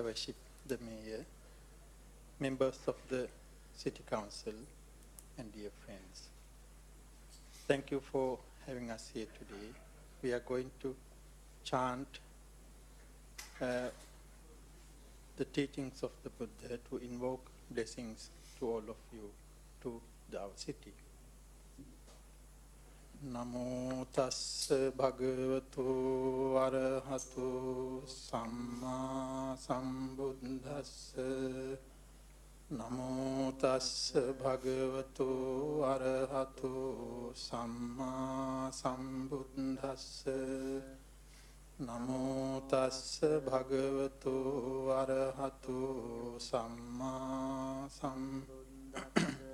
Her Worship the Mayor, members of the City Council, and dear friends. Thank you for having us here today. We are going to chant the teachings of the Buddha to invoke blessings to all of you, to our city. Namo tassa bhagavato arahato samma sambuddhassa. Namo tassa bhagavato arahato samma sambuddhassa. Namo tassa bhagavato arahato samma sambuddhassa.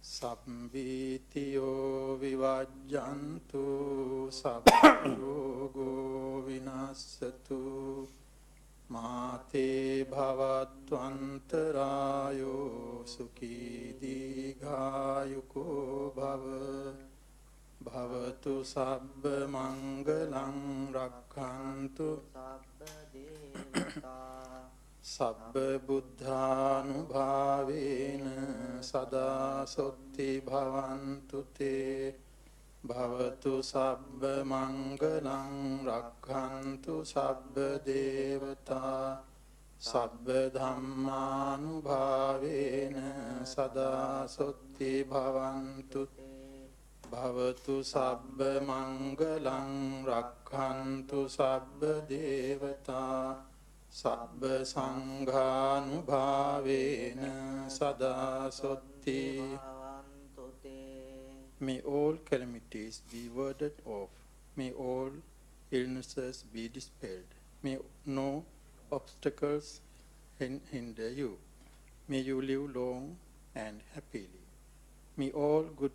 Sabbitiyo vivajjantu sabbayogo vinassatu mate bhavatvantarayo sukhi digayuko bhava bhavatu sabba mangalang rakhantu sabba buddhanubhavena sada sotti bhavantu te bhavatu sabba mangalang rakhantu sabba devata sabba dhammanubhavena sada sotti bhavantu bhavatu sabba mangalang rakhantu sabba devata sabba sanghanubhavena sada sotti. May all calamities be warded off. May all illnesses be dispelled. May no obstacles hinder you. May you live long and happily. May all good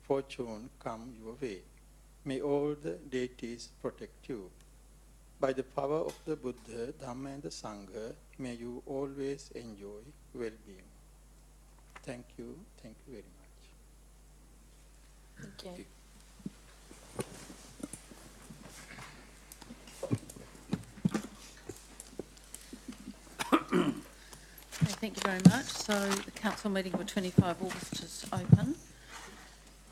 fortune come your way. May all the deities protect you. By the power of the Buddha, Dhamma and the Sangha, may you always enjoy well-being. Thank you very much. Thank you. Thank you very much. So the council meeting for 25 August is open.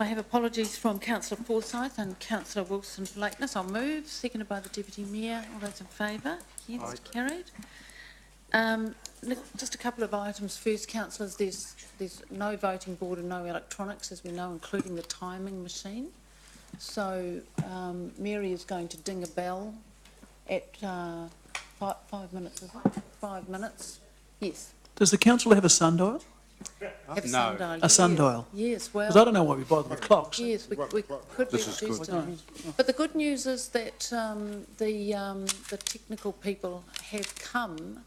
I have apologies from Councillor Forsyth and Councillor Wilson for lateness. I'll move. Seconded by the Deputy Mayor. All those in favour? Yes, carried. Just a couple of items first, councillors. There's no voting board and no electronics, as we know, including the timing machine. So Mary is going to ding a bell at 5 minutes, is it? 5 minutes. Yes. Does the council have a sundial? Have a sundial. A sundial? Yes, well... Because I don't know why we bother with clocks. Yes, we could reduce time. But the good news is that the technical people have come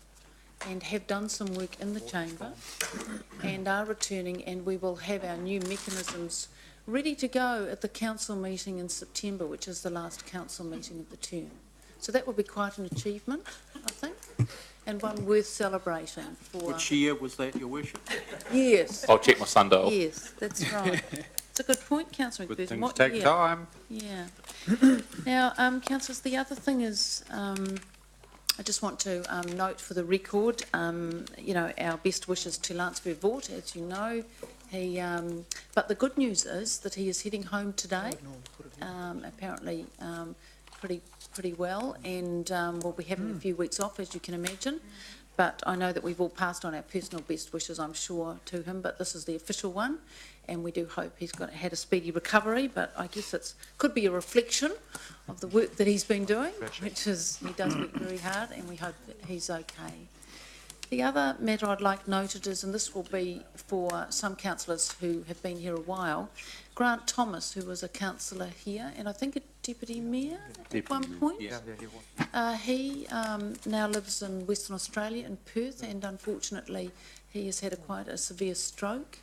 and have done some work in the chamber and are returning, and we will have our new mechanisms ready to go at the council meeting in September, which is the last council meeting of the term. So that will be quite an achievement, I think, and one worth celebrating. Which year was that, Your Worship? Yes. I'll check my sundial. Yes, that's right. It's a good point, Councillor Good McPherson. things take time. Yeah. Now, councillors, the other thing is, I just want to note for the record, you know, our best wishes to Lance Vervoort, as you know. But the good news is that he is heading home today, apparently pretty well, and we'll be having a few weeks off, as you can imagine. But I know that we've all passed on our personal best wishes, I'm sure, to him, but this is the official one, and we do hope he's had a speedy recovery, but I guess it could be a reflection of the work that he's been doing, which is he does work very hard, and we hope that he's okay. The other matter I'd like noted is, and this will be for some councillors who have been here a while, Grant Thomas, who was a councillor here, and I think a deputy mayor at one point. Yeah, he now lives in Western Australia, in Perth, and unfortunately he has had quite a severe stroke,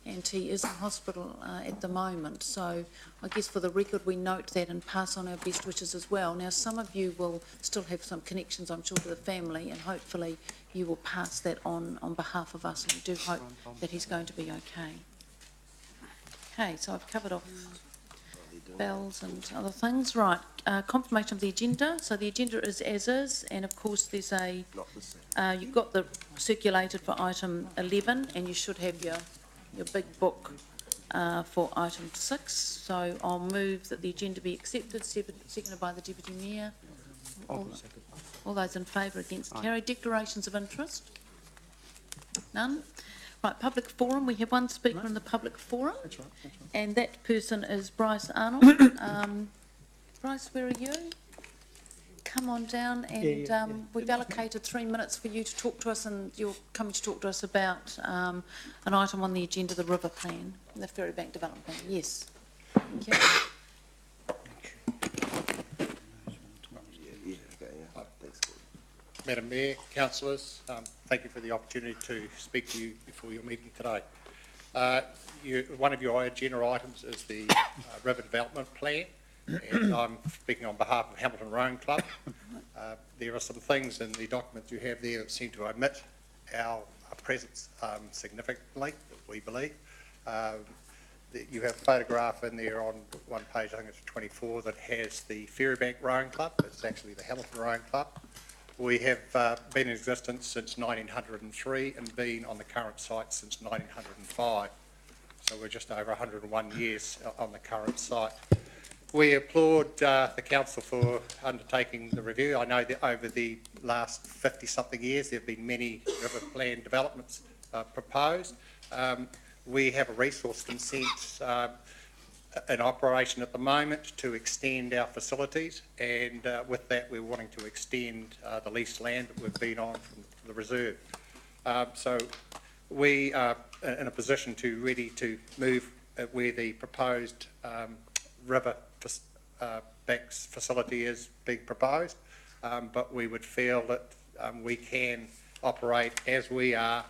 and he is in hospital at the moment. So I guess for the record we note that and pass on our best wishes as well. Now some of you will still have some connections, I'm sure, to the family, and hopefully you will pass that on behalf of us, and we do hope that he's going to be okay. Okay, so I've covered off bells and other things. Right, confirmation of the agenda. So the agenda is as is, and of course there's a, you've got the circulated for item 11, and you should have your big book for item 6. So I'll move that the agenda be accepted, seconded by the Deputy Mayor. All those in favour, against, carried. Declarations of interest? None? Right, public forum, we have one speaker in the public forum. That's right. And that person is Bryce Arnold. Bryce, where are you? Come on down, and we've allocated 3 minutes for you to talk to us, and you're coming to talk to us about an item on the agenda, the river plan, the Ferrybank development plan. Yes. Thank you. Madam Mayor, councillors, thank you for the opportunity to speak to you before your meeting today. One of your agenda items is the River Development Plan, and I'm speaking on behalf of Hamilton Rowing Club. There are some things in the documents you have there that seem to omit our presence significantly, we believe. You have a photograph in there on one page, I think it's 24, that has the Ferrybank Rowing Club. It's actually the Hamilton Rowing Club. We have been in existence since 1903 and been on the current site since 1905. So we're just over 101 years on the current site. We applaud the council for undertaking the review. I know that over the last 50-something years there have been many river plan developments proposed. We have a resource consent in operation at the moment to extend our facilities, and with that we're wanting to extend the leased land that we've been on from the reserve. So we are in a position to ready to move where the proposed river banks facility is being proposed, but we would feel that we can operate as we are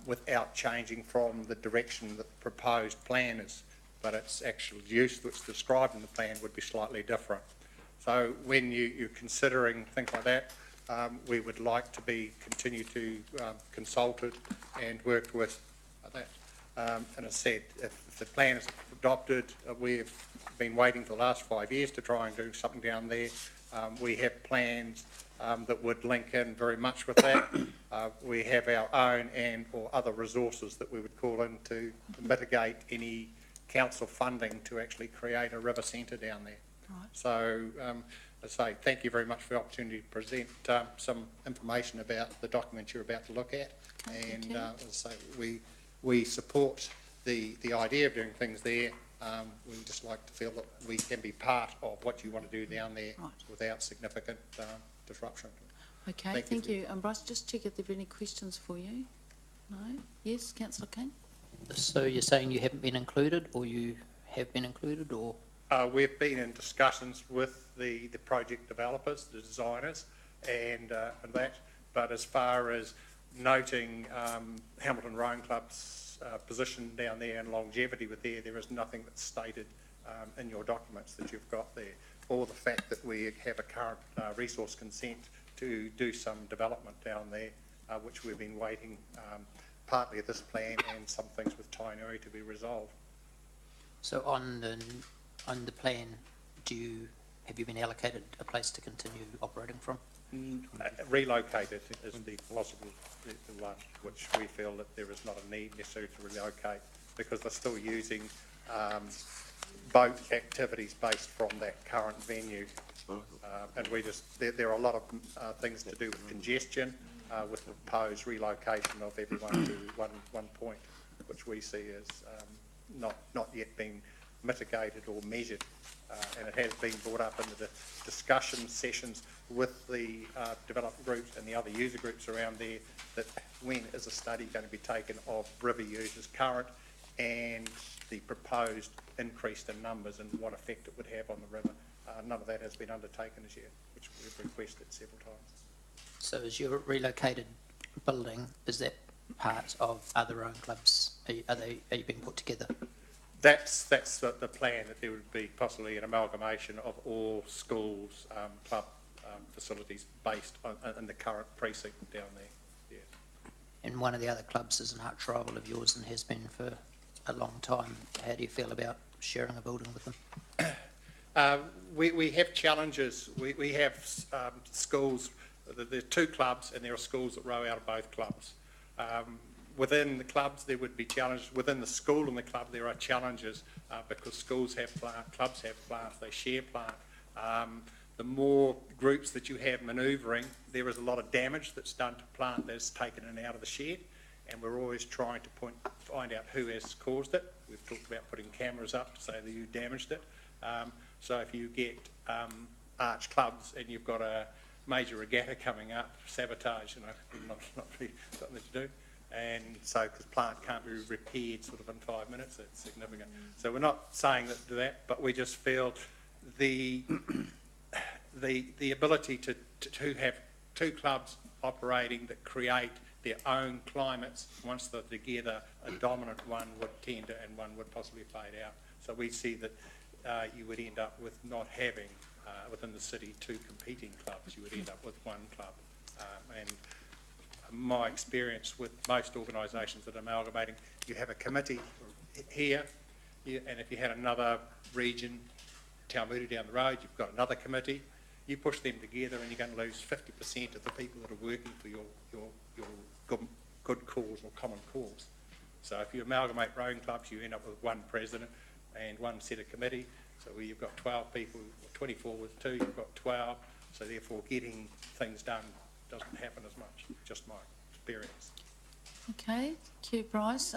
without changing from the direction that the proposed plan is. But its actual use that's described in the plan would be slightly different. So when you're considering things like that, we would like to continue to consulted and worked with that. And as I said, if the plan is adopted, we've been waiting for the last 5 years to try and do something down there. We have plans that would link in very much with that. We have our own and or other resources that we would call in to mitigate any council funding to actually create a river centre down there. Right. So, as I say, thank you very much for the opportunity to present some information about the document you're about to look at. Okay, and as I say, we support the idea of doing things there. We just like to feel that we can be part of what you want to do down there, right, without significant disruption. Okay, thank you. Bryce, just check if there are any questions for you. No? Yes, Councillor King? So you're saying you haven't been included, or you have been included, or? We've been in discussions with the project developers, the designers, and that. But as far as noting Hamilton Rowing Club's position down there and longevity with there is nothing that's stated in your documents that you've got there, or the fact that we have a current resource consent to do some development down there, which we've been waiting partly of this plan and some things with Tainui to be resolved. So on the plan, have you been allocated a place to continue operating from? Relocated is the possible the one, which we feel that there is not a need necessary to relocate, because they're still using boat activities based from that current venue. And we just, there are a lot of things to do with congestion, with the proposed relocation of everyone to one point, which we see as not yet being mitigated or measured, and it has been brought up in the discussion sessions with the development groups and the other user groups around there, that when is a study going to be taken of river users current and the proposed increase in numbers and what effect it would have on the river. None of that has been undertaken as yet, which we've requested several times. So is your relocated building, is that part of other rowing clubs? Are you being put together? That's the plan, that there would be possibly an amalgamation of all schools, club facilities based in the current precinct down there. Yeah. And one of the other clubs is an arch rival of yours and has been for a long time. How do you feel about sharing a building with them? We have challenges. We have schools, there are two clubs and there are schools that row out of both clubs. Within the clubs there would be challenges. Within the school and the club there are challenges because schools have plant, clubs have plants, they share plant. The more groups that you have manoeuvring, there is a lot of damage that's done to plant that's taken in and out of the shed, and we're always trying to find out who has caused it. We've talked about putting cameras up to say that you damaged it. So if you get arch clubs and you've got a major regatta coming up, sabotage, not really something to do. And so, because plant can't be repaired sort of in 5 minutes, it's significant. So we're not saying that, but we just feel the ability to have two clubs operating that create their own climates, once they're together, a dominant one would tend to, and one would possibly fade out. So we see that you would end up with not having within the city two competing clubs. You would end up with one club. And my experience with most organisations that are amalgamating, you have a committee here, and if you had another region, Taumuru down the road, you've got another committee. You push them together and you're going to lose 50% of the people that are working for your good cause or common cause. So if you amalgamate rowing clubs, you end up with one president and one set of committee. So where you've got 12 people, 24 with two, you've got 12. So therefore getting things done doesn't happen as much, just my experience. Okay, thank you, Bryce.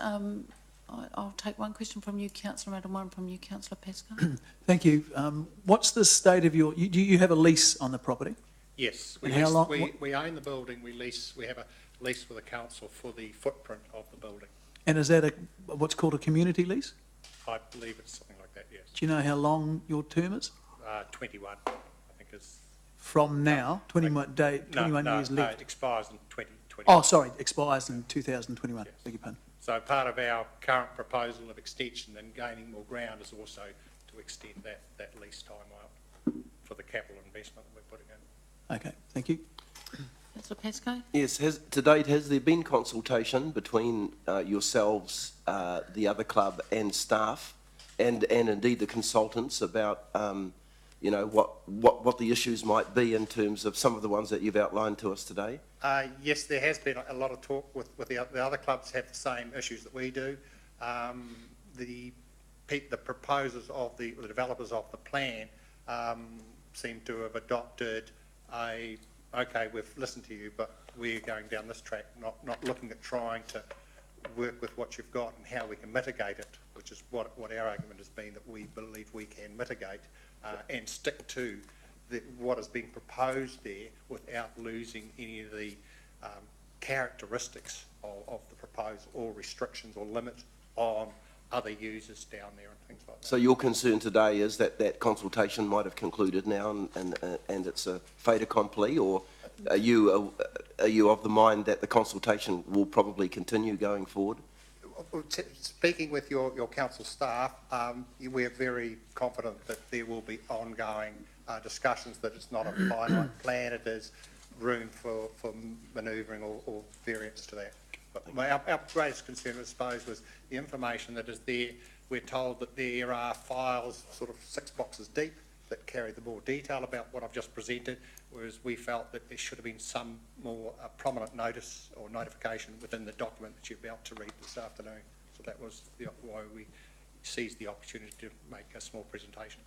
I'll take one question from you, Councillor Madden, one from you, Councillor Pascoe. Thank you. What's the state of your... Do you have a lease on the property? Yes. And how long... We own the building, we have a lease with the council for the footprint of the building. And is that what's called a community lease? I believe it's something like that, yes. Do you know how long your term is? 21, I think is... From now? 21 years No, left? it expires in 2020. Oh, sorry, expires in 2021. Yes. Beg your pardon. So part of our current proposal of extension and gaining more ground is also to extend that lease time out for the capital investment that we're putting in. Okay, thank you. Councillor Pascoe? Yes, to date, has there been consultation between yourselves, the other club and staff, and indeed the consultants about, what the issues might be in terms of some of the ones that you've outlined to us today? Yes, there has been a lot of talk with the other clubs have the same issues that we do. The proposers of the developers of the plan seem to have adopted okay, we've listened to you, but we're going down this track, not looking at trying to work with what you've got and how we can mitigate it, which is what our argument has been, that we believe we can mitigate and stick to what is being proposed there without losing any of the characteristics of the proposal, or restrictions or limits on other users down there and things like that. So your concern today is that consultation might have concluded now and it's a fait accompli, or are you of the mind that the consultation will probably continue going forward? Speaking with your council staff, we're very confident that there will be ongoing discussions, that it's not a finite plan, it is room for manoeuvring or variance to that. But our greatest concern, I suppose, was the information that is there. We're told that there are files sort of 6 boxes deep that carry the more detail about what I've just presented, whereas we felt that there should have been some more prominent notice or notification within the document that you're about to read this afternoon. So that was why we seized the opportunity to make a small presentation.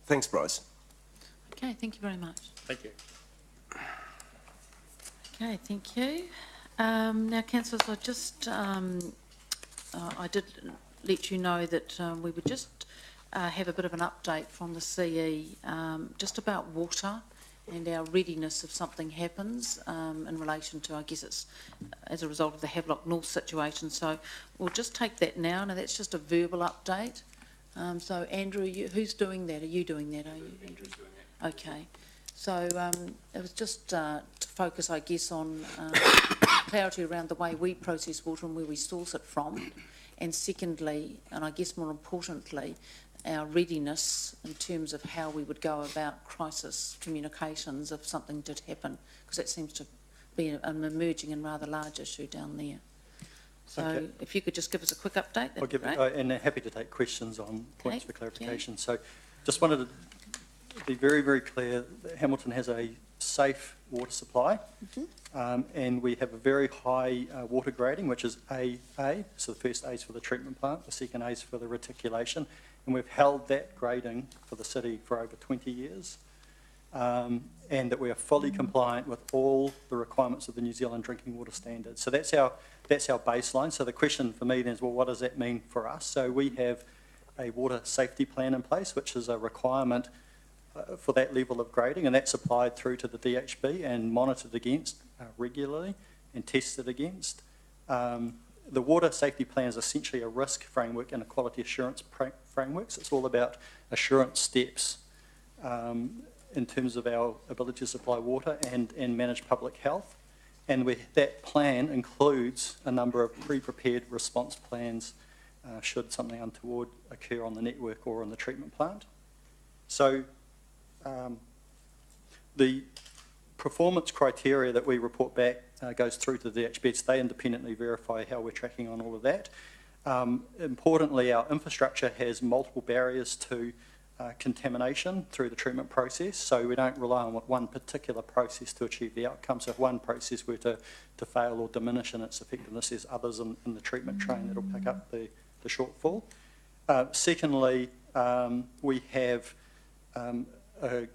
Thanks, Bryce. Okay, thank you very much. Thank you. Okay, thank you. Now, councillors, I did let you know that we would just have a bit of an update from the CE just about water and our readiness if something happens in relation to, I guess it's as a result of the Havelock North situation. So we'll just take that now. Now, that's just a verbal update. So, Andrew, who's doing that? Are you doing that, are you, Andrew? Okay. So it was just to focus, I guess, on clarity around the way we process water and where we source it from. And secondly, and I guess more importantly, our readiness in terms of how we would go about crisis communications if something did happen, because that seems to be an emerging and rather large issue down there. So Okay. if you could just give us a quick update, I'll that'd be give, great. and happy to take questions on points Okay, for clarification. So just wanted to be very, very clear that Hamilton has a safe water supply, and we have a very high water grading, which is AA. So the first A is for the treatment plant, the second A is for the reticulation, and we've held that grading for the city for over 20 years. And that we are fully compliant with all the requirements of the New Zealand drinking water standards. So that's our baseline. So the question for me then is, well, what does that mean for us? So we have a water safety plan in place, which is a requirement for that level of grading, and that's applied through to the DHB and monitored against regularly and tested against. The water safety plan is essentially a risk framework and a quality assurance framework. So it's all about assurance steps in terms of our ability to supply water and manage public health. And that plan includes a number of pre-prepared response plans should something untoward occur on the network or on the treatment plant. So the performance criteria that we report back goes through to the DHB. They independently verify how we're tracking on all of that. Importantly, our infrastructure has multiple barriers to contamination through the treatment process, so we don't rely on one particular process to achieve the outcome. So if one process were to fail or diminish in its effectiveness, there's others in the treatment train that'll pick up the shortfall. Secondly, we have a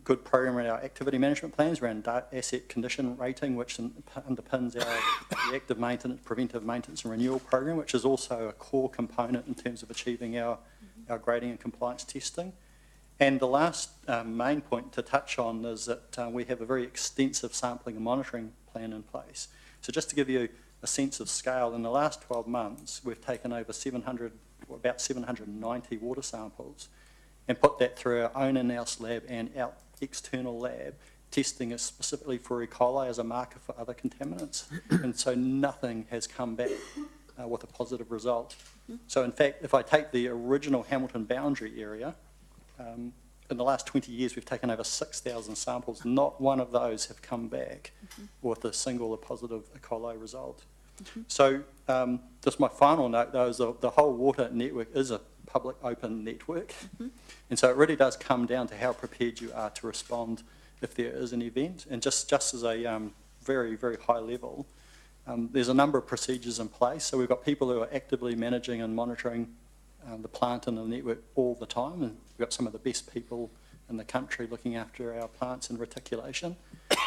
good program in our activity management plans around asset condition rating, which underpins our reactive maintenance, preventive maintenance and renewal program, which is also a core component in terms of achieving our grading and compliance testing. And the last main point to touch on is that we have a very extensive sampling and monitoring plan in place. So just to give you a sense of scale, in the last 12 months, we've taken over about 790 water samples and put that through our own in-house lab and our external lab, testing it specifically for E. coli as a marker for other contaminants. And so nothing has come back with a positive result. So in fact, if I take the original Hamilton boundary area, in the last 20 years, we've taken over 6,000 samples. Not one of those have come back with a single positive E. coli result. So just my final note, though, is the whole water network is a public open network. And so it really does come down to how prepared you are to respond if there is an event. And just as a very, very high level, there's a number of procedures in place. So we've got people who are actively managing and monitoring the plant and the network all the time. And we've got some of the best people in the country looking after our plants and reticulation.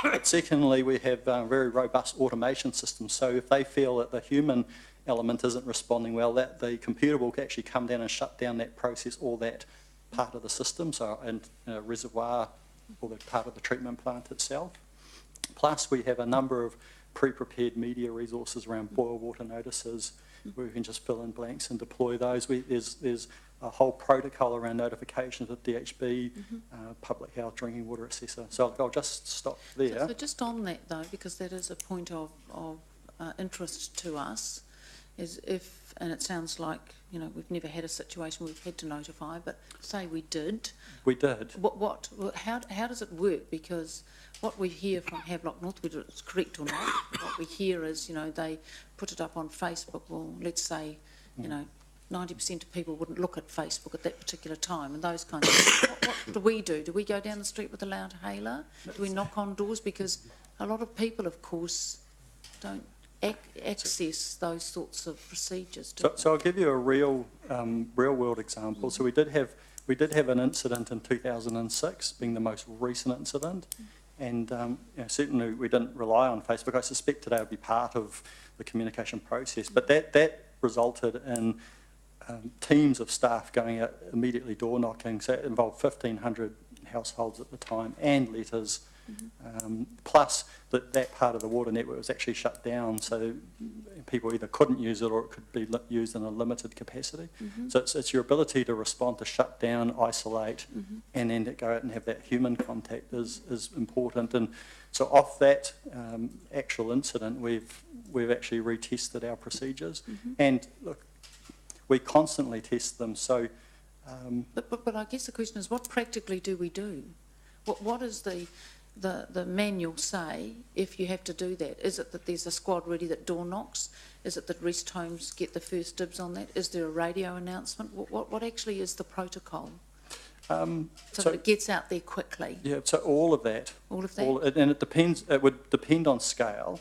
But secondly, we have very robust automation systems. So if they feel that the human element isn't responding well, that the computer will actually come down and shut down that process or that part of the system, so in a reservoir or the part of the treatment plant itself. Plus, we have a number of pre-prepared media resources around boil water notices where we can just fill in blanks and deploy those. There's a whole protocol around notifications of DHB, public health, drinking water assessor. So I'll just stop there. So just on that though, because that is a point of interest to us, is if, and it sounds like, you know, we've never had a situation we've had to notify, but say we did. We did. How does it work? Because what we hear from Havelock North, whether it's correct or not, what we hear is, you know, they put it up on Facebook. Well, let's say, you know, 90% of people wouldn't look at Facebook at that particular time and those kinds of things. What do we do? Do we go down the street with a loud hailer? Do we knock on doors? Because a lot of people, of course, don't access those sorts of procedures. So I'll give you a real world example. So we did have an incident in 2006, being the most recent incident, and you know, certainly we didn't rely on Facebook. I suspect today would be part of the communication process, but that resulted in teams of staff going out immediately door knocking. So it involved 1,500 households at the time and letters. Plus that part of the water network was actually shut down, so people either couldn't use it or it could be used in a limited capacity. So it's your ability to respond, to shut down, isolate, and then to go out and have that human contact is important. And so off that actual incident, we've actually retested our procedures, and look, we constantly test them. So, but I guess the question is, what practically do we do? What is the manual say if you have to do that? Is it that there's a squad ready that door knocks? Is it that rest homes get the first dibs on that? Is there a radio announcement? What actually is the protocol? So that it gets out there quickly? Yeah, so all of that. All of that? And it depends, it would depend on scale.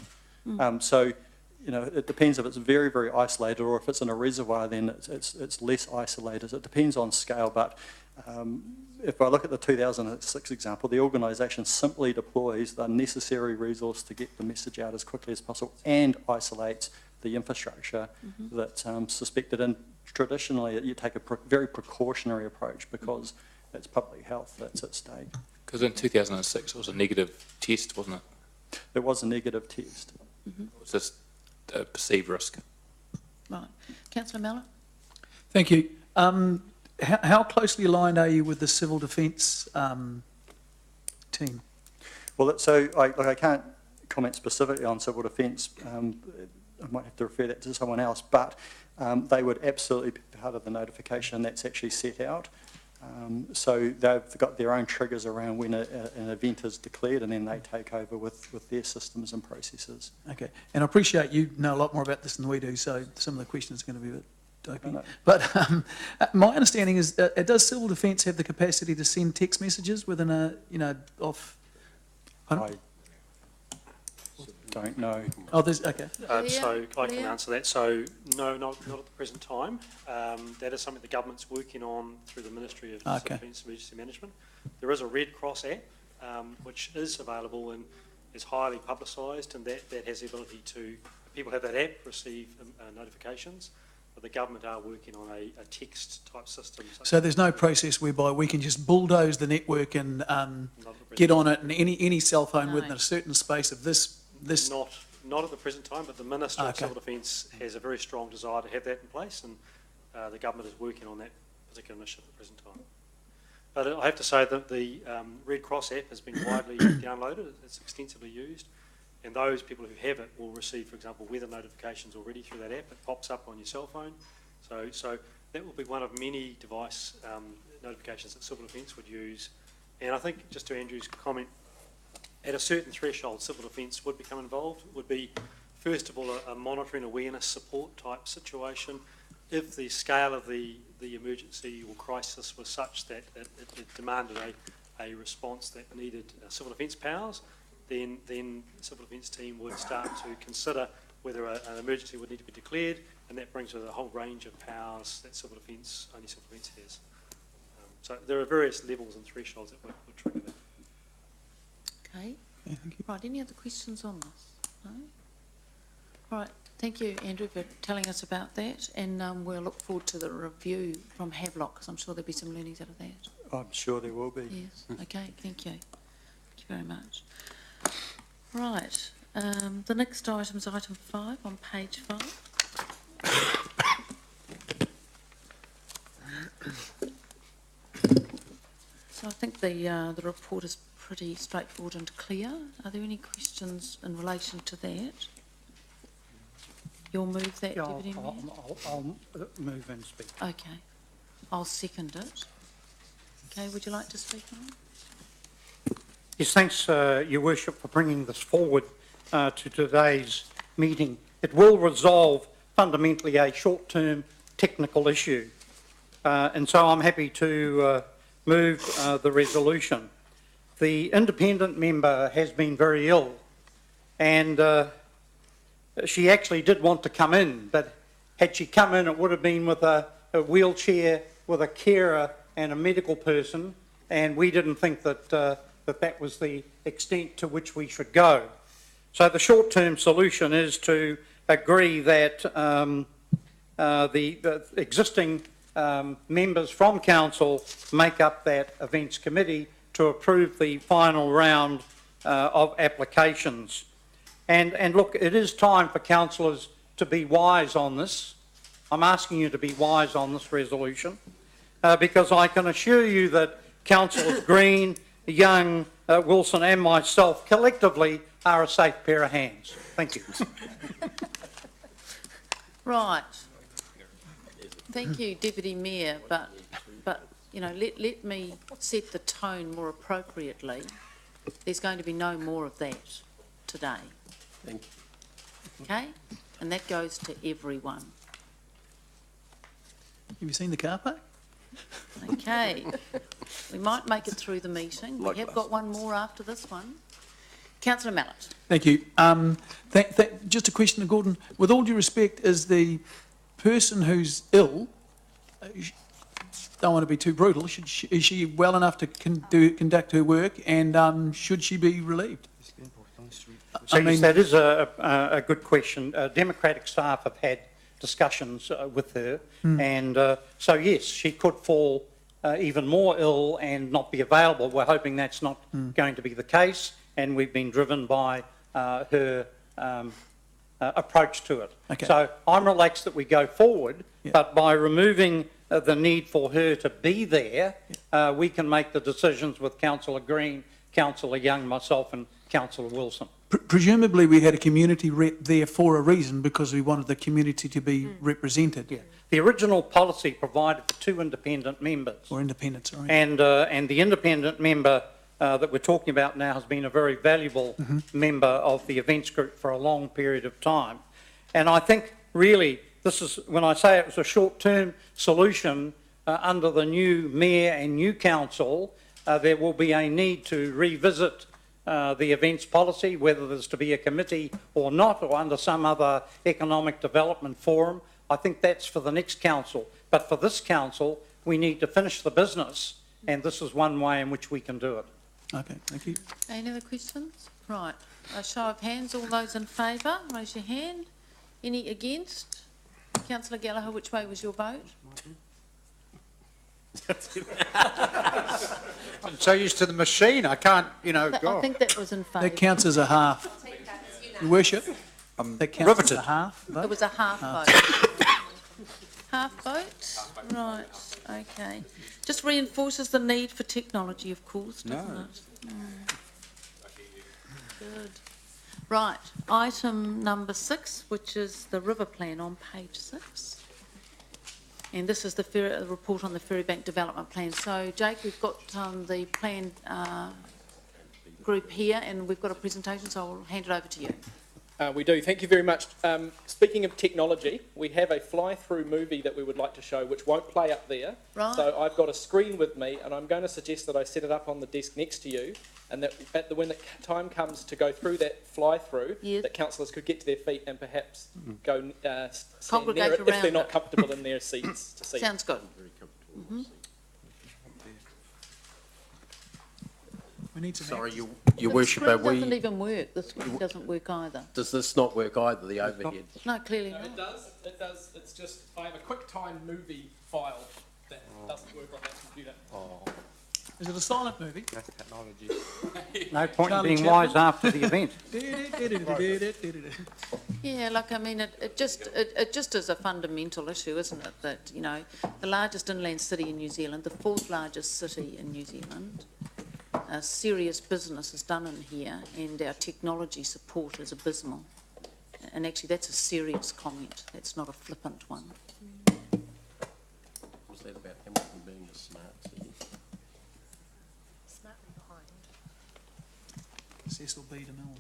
So, you know, it depends if it's very, very isolated, or if it's in a reservoir, then it's less isolated. It depends on scale, but if I look at the 2006 example, the organisation simply deploys the necessary resource to get the message out as quickly as possible and isolates the infrastructure that's suspected. And traditionally, you take a very precautionary approach because it's public health that's at stake. Because in 2006 it was a negative test, wasn't it? It was a negative test. It was just a perceived risk. Right. Councillor Mellor? Thank you. How closely aligned are you with the civil defence team? Well, so I can't comment specifically on civil defence. I might have to refer that to someone else, but they would absolutely be part of the notification that's actually set out. So they've got their own triggers around when an event is declared, and then they take over with their systems and processes. Okay, and I appreciate you know a lot more about this than we do, so some of the questions are going to be a bit dopey. No. But my understanding is, does civil defence have the capacity to send text messages within a, off? I don't know. Oh, there's, okay. So I can Leah? answer that. So no, not at the present time. That is something the government's working on through the Ministry of Civil Defence and Emergency Management. There is a Red Cross app which is available and is highly publicised, and that has the ability to, people have that app, receive notifications, but the government are working on a text type system. So there's no process whereby we can just bulldoze the network and get on it, and any cell phone No. within a certain space of this. Not at the present time, but the Minister of Civil Defence has a very strong desire to have that in place, and the government is working on that particular initiative at the present time. But I have to say that the Red Cross app has been widely downloaded. It's extensively used, and those people who have it will receive, for example, weather notifications already through that app. It pops up on your cell phone. So that will be one of many device notifications that Civil Defence would use. And I think, just to Andrew's comment, at a certain threshold, Civil Defence would become involved. It would be, first of all, a monitoring awareness support type situation. If the scale of the emergency or crisis was such that it demanded a response that needed Civil Defence powers, then the Civil Defence team would start to consider whether an emergency would need to be declared, and that brings with it a whole range of powers that only Civil Defence has. So there are various levels and thresholds that would trigger that. Okay. Yeah, thank you. Right, any other questions on this? No? Right, thank you, Andrew, for telling us about that, and we'll look forward to the review from Havelock, because I'm sure there'll be some learnings out of that. I'm sure there will be. Yes, okay, thank you. Thank you very much. Right, the next item is item 5 on page 5. So I think the report is pretty straightforward and clear. Are there any questions in relation to that? You'll move that, Yeah, Deputy Mayor? I'll move and speak. Okay, I'll second it. Okay, would you like to speak on it? Yes, thanks, Your Worship, for bringing this forward to today's meeting. It will resolve fundamentally a short-term technical issue, and so I'm happy to move the resolution. The independent member has been very ill, and she actually did want to come in, but had she come in, it would have been with a wheelchair, with a carer and a medical person, and we didn't think that that was the extent to which we should go. So the short-term solution is to agree that the existing members from council make up that events committee to approve the final round of applications. And look, it is time for councillors to be wise on this. I'm asking you to be wise on this resolution because I can assure you that Councillors Green, Young, Wilson and myself collectively are a safe pair of hands. Thank you. Right. Thank you, Deputy Mayor, but let me set the tone more appropriately. There's going to be no more of that today. Thank you. Okay? and that goes to everyone. Have you seen the car park? Okay, we might make it through the meeting. We have got one more after this one. Councillor Mallett. Thank you. Just a question to Gordon. With all due respect, is the person who's ill, don't want to be too brutal, is she well enough to conduct her work, and should she be relieved? So yes, that is a good question. Democratic staff have had discussions with her, and so yes, she could fall even more ill and not be available. We're hoping that's not going to be the case, and we've been driven by her approach to it. Okay. So I'm relaxed that we go forward, but by removing the need for her to be there, we can make the decisions with Councillor Green, Councillor Young, myself and Councillor Wilson. Presumably we had a community rep there for a reason, because we wanted the community to be represented. Yeah. The original policy provided for 2 independent members. Or independents, right? And the independent member that we're talking about now has been a very valuable member of the events group for a long period of time. And I think really this is, when I say it was a short-term solution under the new mayor and new council, there will be a need to revisit the events policy, whether there's to be a committee or not, or under some other economic development forum. I think that's for the next council. But for this council, we need to finish the business, and this is one way in which we can do it. Okay, thank you. Any other questions? Right, a show of hands, all those in favour, raise your hand. Any against? Councillor Gallagher, which way was your vote? I'm so used to the machine, I can't, I think that was in favour. That counts as a half. Your Worship, that counts as a half vote? It was a half vote. Half vote? Right, okay. Just reinforces the need for technology, of course, doesn't it? Good. Right, item number 6, which is the river plan on page 6. And this is the report on the Ferrybank Development Plan. So, Jake, we've got the plan group here, and we've got a presentation, so I'll hand it over to you. We do. Thank you very much. Speaking of technology, we have a fly-through movie that we would like to show, which won't play up there. Right. So I've got a screen with me, and I'm going to suggest that I set it up on the desk next to you, and that when the time comes to go through that fly-through, that councillors could get to their feet and perhaps go stand near it if they're not comfortable in their seats to see. Sounds good. We need some Sorry, actors. Your Worship, are doesn't we... even work. This one doesn't work either. Does this not work either, the overhead? No, clearly No, not. it does. It does. It's just I have a QuickTime movie file that doesn't work on that computer. Is it a silent movie? That's technology. No point Charlie in being Chaplin. wise after the event. Yeah, like, I mean, it just is a fundamental issue, isn't it? That, the largest inland city in New Zealand, the 4th largest city in New Zealand, serious business is done in here, and our technology support is abysmal. And actually, that's a serious comment. That's not a flippant one. Was that about Hamilton being a smart city? Smartly behind. Cecil B. DeMille.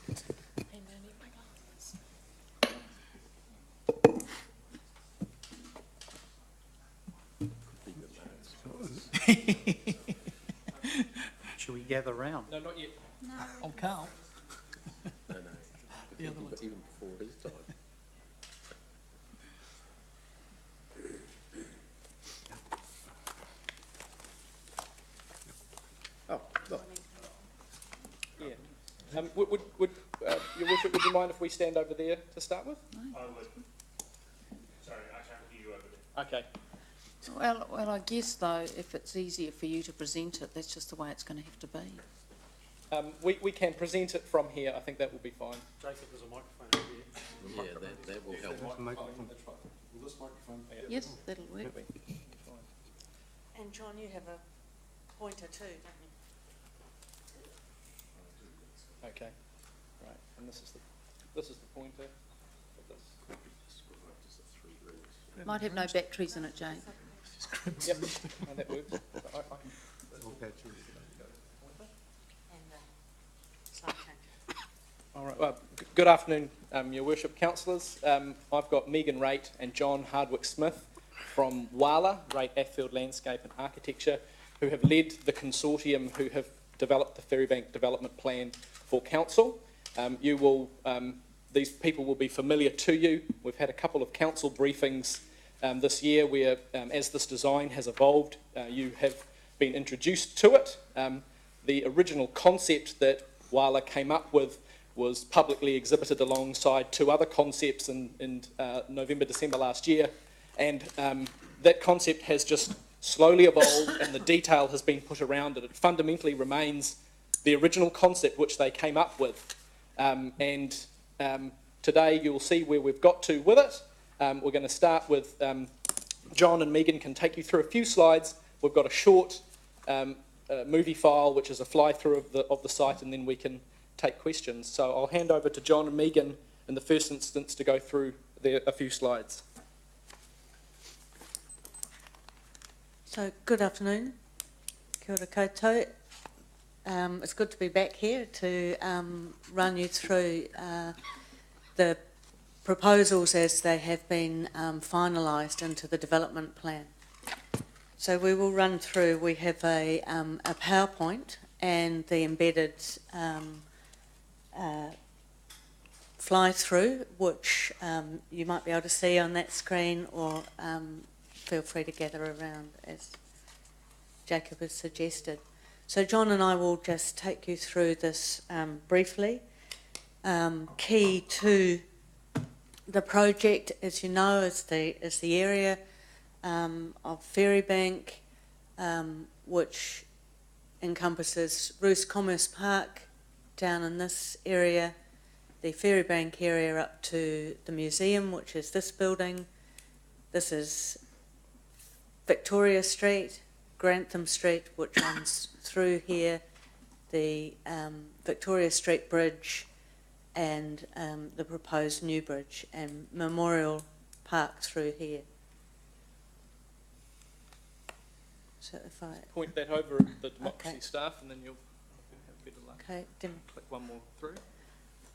And I need my glasses. Should we gather round? No, not yet. Oh, Carl. No. The other one. Even before his time. Oh, look. Yeah. Would Your Worship, would you mind if we stand over there to start with? I would. Sorry, I can't hear you over there. Okay. Well, I guess, though, if it's easier for you to present it, that's just the way it's going to have to be. We can present it from here. I think that will be fine. Jacob, there's a microphone over here. Yeah, that will help. Will this microphone? Yes, that'll work. And John, you have a pointer too, don't you? Okay. Right. And this is the pointer. Might have no batteries in it, Jane. Yep. No, that works. And the sign change. All right. Well, good afternoon, Your Worship, councillors. I've got Megan Raitt and John Hardwick-Smith from WALA, Raitt Athfield Landscape and Architecture, who have led the consortium who have developed the Ferrybank Development Plan for council. These people will be familiar to you. We've had a couple of council briefings this year where, as this design has evolved, you have been introduced to it. The original concept that WALA came up with was publicly exhibited alongside two other concepts in November, December last year, and that concept has just slowly evolved and the detail has been put around it. It fundamentally remains the original concept which they came up with. Today you'll see where we've got to with it. We're going to start with John and Megan can take you through a few slides. We've got a short movie file which is a fly-through of the site, and then we can take questions. So I'll hand over to John and Megan in the first instance to go through a few slides. So, good afternoon. Kia ora koutou. It's good to be back here to run you through the proposals as they have been finalised into the development plan. So we will run through, we have a PowerPoint and the embedded fly-through, which you might be able to see on that screen, or feel free to gather around as Jacob has suggested. So John and I will just take you through this briefly. Key to the project, as you know, is the area of Ferrybank, which encompasses Roos Commerce Park down in this area, the Ferrybank area up to the museum, which is this building. This is Victoria Street, Grantham Street, which runs through here, the Victoria Street Bridge, and the proposed new bridge, and Memorial Park through here. So if I point that over at the democracy staff, and then you'll have better luck. Okay, click one more through.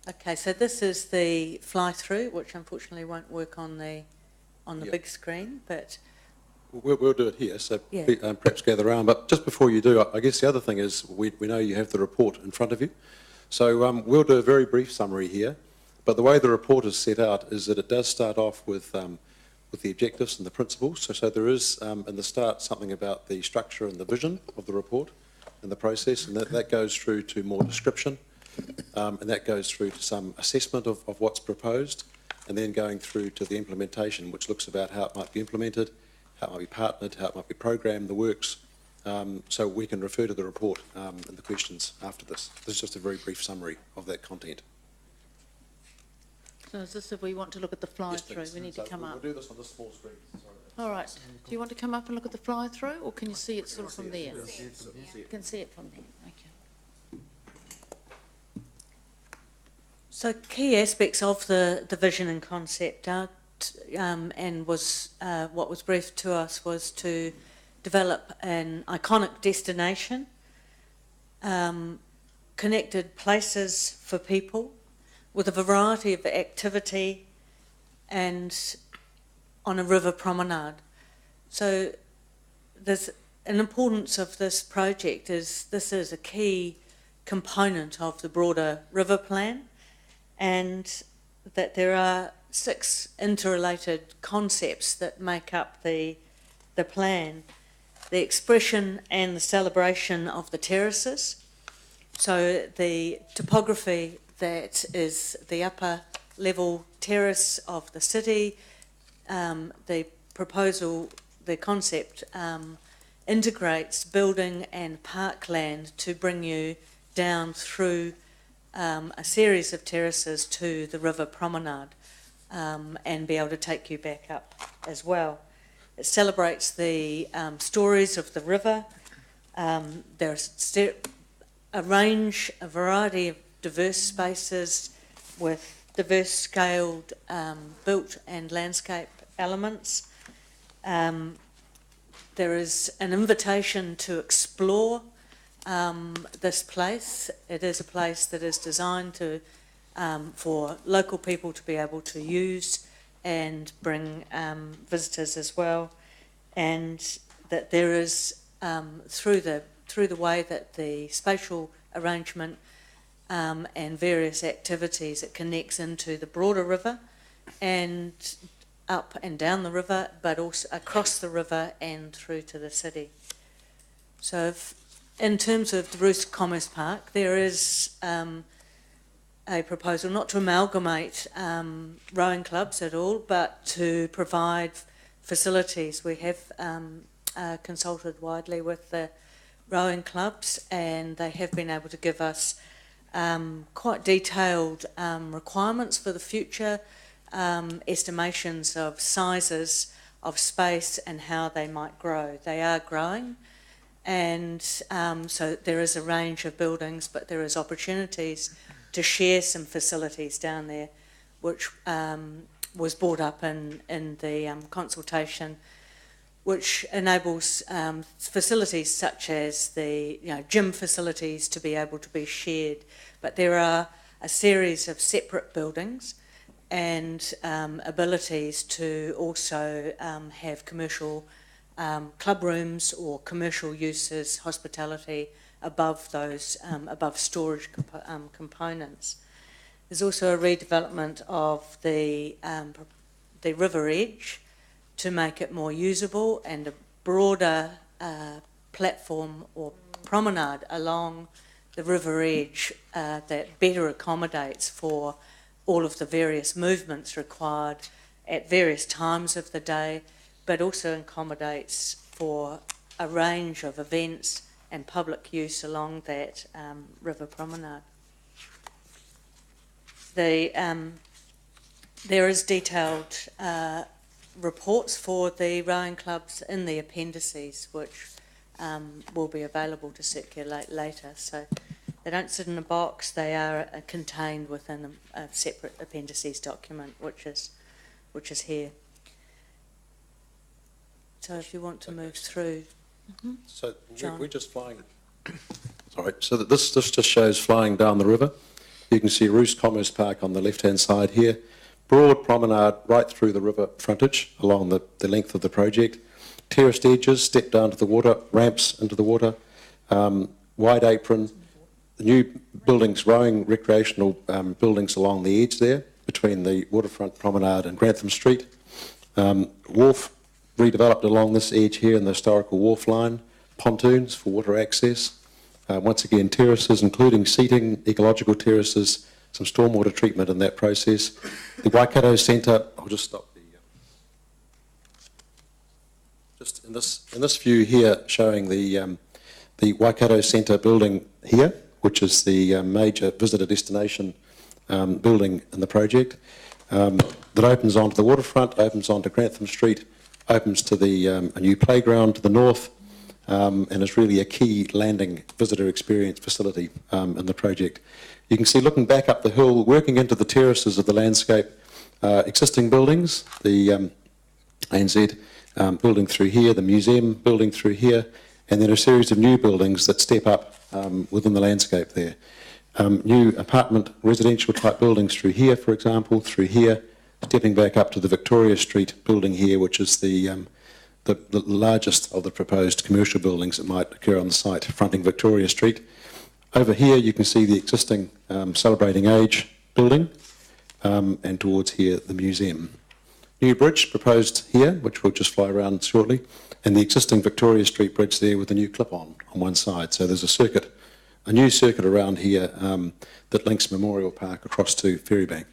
Okay, so this is the fly-through, which unfortunately won't work on the big screen, but We'll do it here, so yeah. Perhaps gather around. But just before you do, I guess the other thing is we know you have the report in front of you. So we'll do a very brief summary here. But the way the report is set out is that it does start off with the objectives and the principles. So there is, in the start, something about the structure and the vision of the report and the process, and that goes through to more description, and that goes through to some assessment of what's proposed, and then going through to the implementation, which looks about how it might be implemented, how it might be partnered, how it might be programmed, the works. So we can refer to the report and the questions after this. This is just a very brief summary of that content. So is this if we want to look at the fly-through, we need to come up? We'll do this on the small screen. All right. Do you want to come up and look at the fly-through, or can you see it sort of from there? You can see it from there, okay. so key aspects of the vision and concept are, and what was briefed to us was to develop an iconic destination, connected places for people with a variety of activity and on a river promenade. So there's an importance of this project is this is a key component of the broader river plan, and that there are 6 interrelated concepts that make up the plan. The expression and the celebration of the terraces. So the topography that is the upper level terrace of the city, the proposal, the concept integrates building and parkland to bring you down through a series of terraces to the river promenade and be able to take you back up as well. It celebrates the stories of the river. There's a variety of diverse spaces with diverse scaled built and landscape elements. There is an invitation to explore this place. It is a place that is designed to for local people to be able to use and bring visitors as well, and that there is through the way that the spatial arrangement and various activities, it connects into the broader river and up and down the river, but also across the river and through to the city. So in terms of the Roost Commerce Park, there is a proposal not to amalgamate rowing clubs at all, but to provide facilities. We have consulted widely with the rowing clubs, and they have been able to give us quite detailed requirements for the future, estimations of sizes of space and how they might grow. They are growing, and so there is a range of buildings, but there is opportunities to share some facilities down there, which was brought up in the consultation, which enables facilities such as the gym facilities to be able to be shared. But there are a series of separate buildings and abilities to also have commercial club rooms or commercial uses, hospitality, above those, above storage components. There's also a redevelopment of the river edge to make it more usable, and a broader platform or promenade along the river edge that better accommodates for all of the various movements required at various times of the day, but also accommodates for a range of events and public use along that river promenade. There is detailed reports for the rowing clubs in the appendices, which will be available to circulate later. So they don't sit in a box, they are contained within a separate appendices document, which is here. So if you want to move through. So John. we're just flying. Sorry. So that this just shows flying down the river. You can see Roost Commerce Park on the left-hand side here. Broad promenade right through the river frontage along the length of the project. Terraced edges, step down to the water, ramps into the water, wide apron. The new buildings, rowing recreational buildings along the edge there between the waterfront promenade and Grantham Street. Wharf redeveloped along this edge here in the historical wharf line, pontoons for water access. Once again, terraces, including seating, ecological terraces, some stormwater treatment in that process. The Waikato Centre, I'll just stop the... just in this view here, showing the Waikato Centre building here, which is the major visitor destination building in the project, that opens onto the waterfront, opens onto Grantham Street, opens to a new playground to the north, and is really a key landing visitor experience facility in the project. You can see, looking back up the hill, working into the terraces of the landscape, existing buildings, the ANZ building through here, the museum building through here, and then a series of new buildings that step up within the landscape there. New apartment, residential type buildings through here, for example, through here, stepping back up to the Victoria Street building here, which is the largest of the proposed commercial buildings that might occur on the site, fronting Victoria Street. Over here you can see the existing Celebrating Age building, and towards here the museum. New bridge proposed here, which we'll just fly around shortly, and the existing Victoria Street bridge there with a new clip-on one side. So there's a new circuit around here that links Memorial Park across to Ferrybank.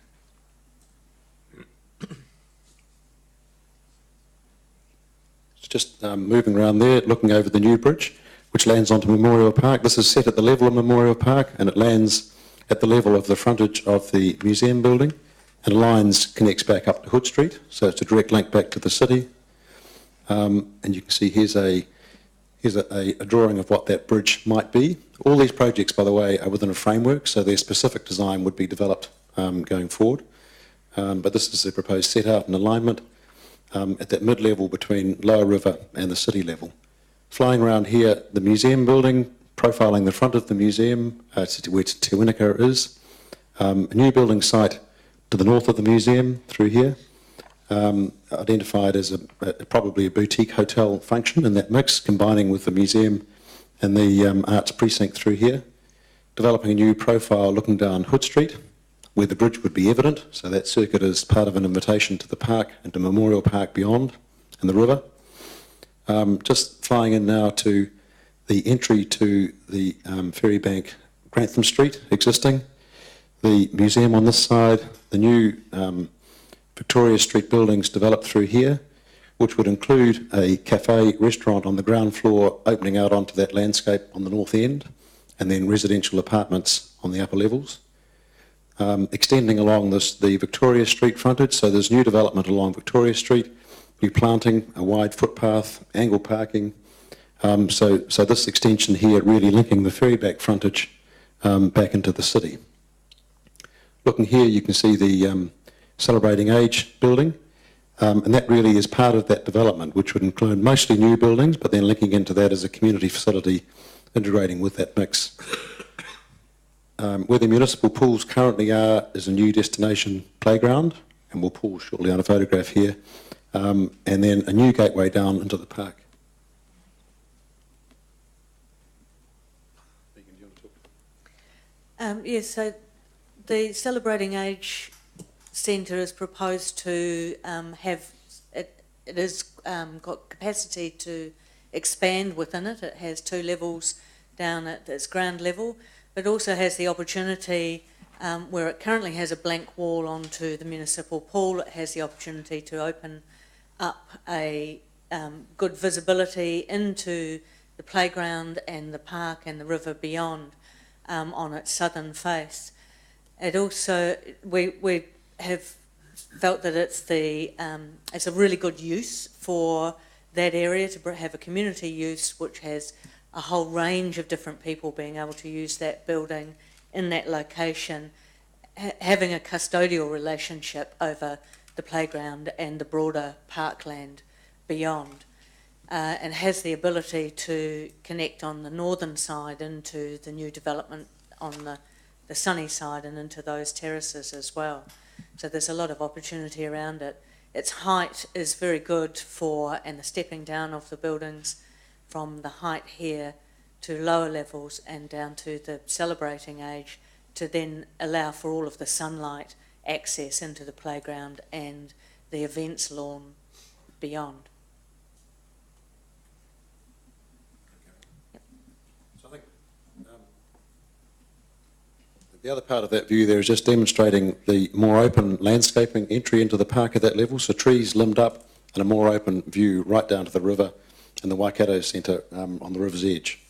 Just moving around there, looking over the new bridge, which lands onto Memorial Park. This is set at the level of Memorial Park, and it lands at the level of the frontage of the museum building, and connects back up to Hood Street, so it's a direct link back to the city. And you can see here's a drawing of what that bridge might be. All these projects, by the way, are within a framework, so their specific design would be developed going forward. But this is the proposed set out and alignment at that mid-level between Lower River and the city level. Flying around here, the museum building, profiling the front of the museum, where Te Wīnaka is, A new building site to the north of the museum through here, identified as probably a boutique hotel function in that mix, combining with the museum and the arts precinct through here. Developing a new profile looking down Hood Street, where the bridge would be evident, so that circuit is part of an invitation to the park and to Memorial Park beyond and the river. Just flying in now to the entry to the ferry bank, Grantham Street, existing. The museum on this side, the new Victoria Street buildings developed through here, which would include a cafe restaurant on the ground floor opening out onto that landscape on the north end, and then residential apartments on the upper levels. Extending along the Victoria Street frontage, so there's new development along Victoria Street, new planting, a wide footpath, angle parking. So this extension here really linking the ferryback frontage back into the city. Looking here, you can see the Celebrating Age building, and that really is part of that development, which would include mostly new buildings, but then linking into that as a community facility, integrating with that mix. Where the municipal pools currently are is a new destination playground, and we'll pause shortly on a photograph here, and then a new gateway down into the park. Yes, so the Celebrating Age Centre is proposed to have, it has got capacity to expand within it. It has 2 levels down at its ground level, but also has the opportunity, where it currently has a blank wall onto the municipal pool, it has the opportunity to open up a good visibility into the playground and the park and the river beyond on its southern face. It also, we have felt that it's a really good use for that area, to have a community use which has a whole range of different people being able to use that building in that location, having a custodial relationship over the playground and the broader parkland beyond, and has the ability to connect on the northern side into the new development on the sunny side and into those terraces as well. So there's a lot of opportunity around it. Its height is very good for, and the stepping down of the buildings from the height here to lower levels and down to the Celebrating Age, to then allow for all of the sunlight access into the playground and the events lawn beyond. So I think the other part of that view there is just demonstrating the more open landscaping entry into the park at that level, so trees limbed up and a more open view right down to the river and the Waikato Centre on the river's edge.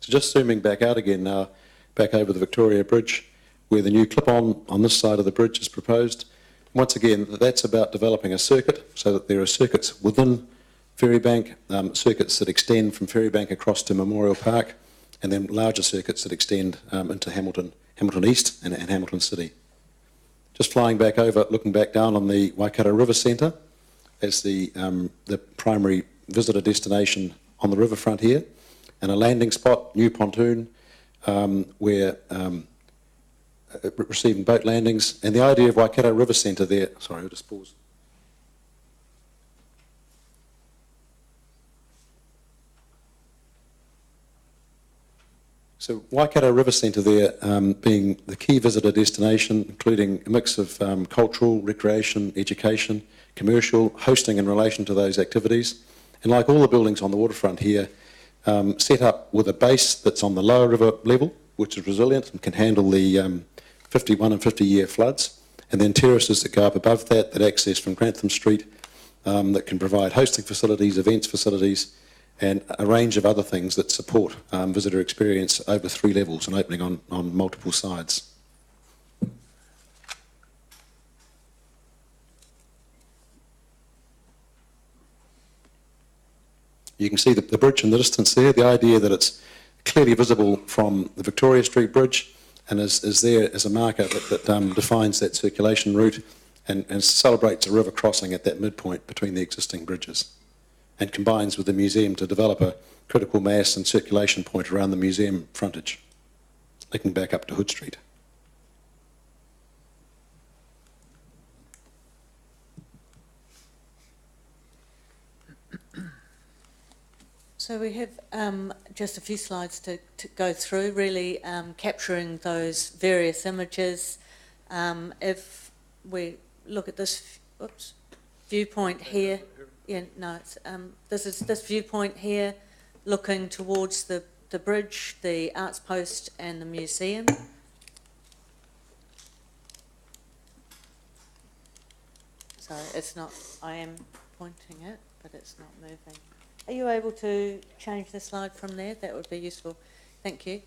So just zooming back out again now, back over the Victoria Bridge, where the new clip-on this side of the bridge is proposed. Once again, that's about developing a circuit so that there are circuits within Ferrybank, circuits that extend from Ferrybank across to Memorial Park, and then larger circuits that extend into Hamilton East and Hamilton City. Just flying back over, looking back down on the Waikato River Centre as the primary visitor destination on the riverfront here, and a landing spot, new pontoon, where receiving boat landings, and the idea of Waikato River Centre there, sorry, I'll just pause. So Waikato River Centre there being the key visitor destination, including a mix of cultural, recreation, education, commercial, hosting in relation to those activities. And like all the buildings on the waterfront here, set up with a base that's on the lower river level, which is resilient and can handle the 51 and 50-year floods, and then terraces that go up above that, that access from Grantham Street, that can provide hosting facilities, events facilities, and a range of other things that support visitor experience over 3 levels and opening on multiple sides. You can see the bridge in the distance there, the idea that it's clearly visible from the Victoria Street Bridge and is there as a marker that defines that circulation route and celebrates a river crossing at that midpoint between the existing bridges, and combines with the museum to develop a critical mass and circulation point around the museum frontage, linking back up to Hood Street. So we have just a few slides to go through, really capturing those various images. If we look at this, viewpoint here, this viewpoint here, looking towards the bridge, the arts post, and the museum. So it's not. I am pointing it, but it's not moving. Are you able to change the slide from there? That would be useful. Thank you.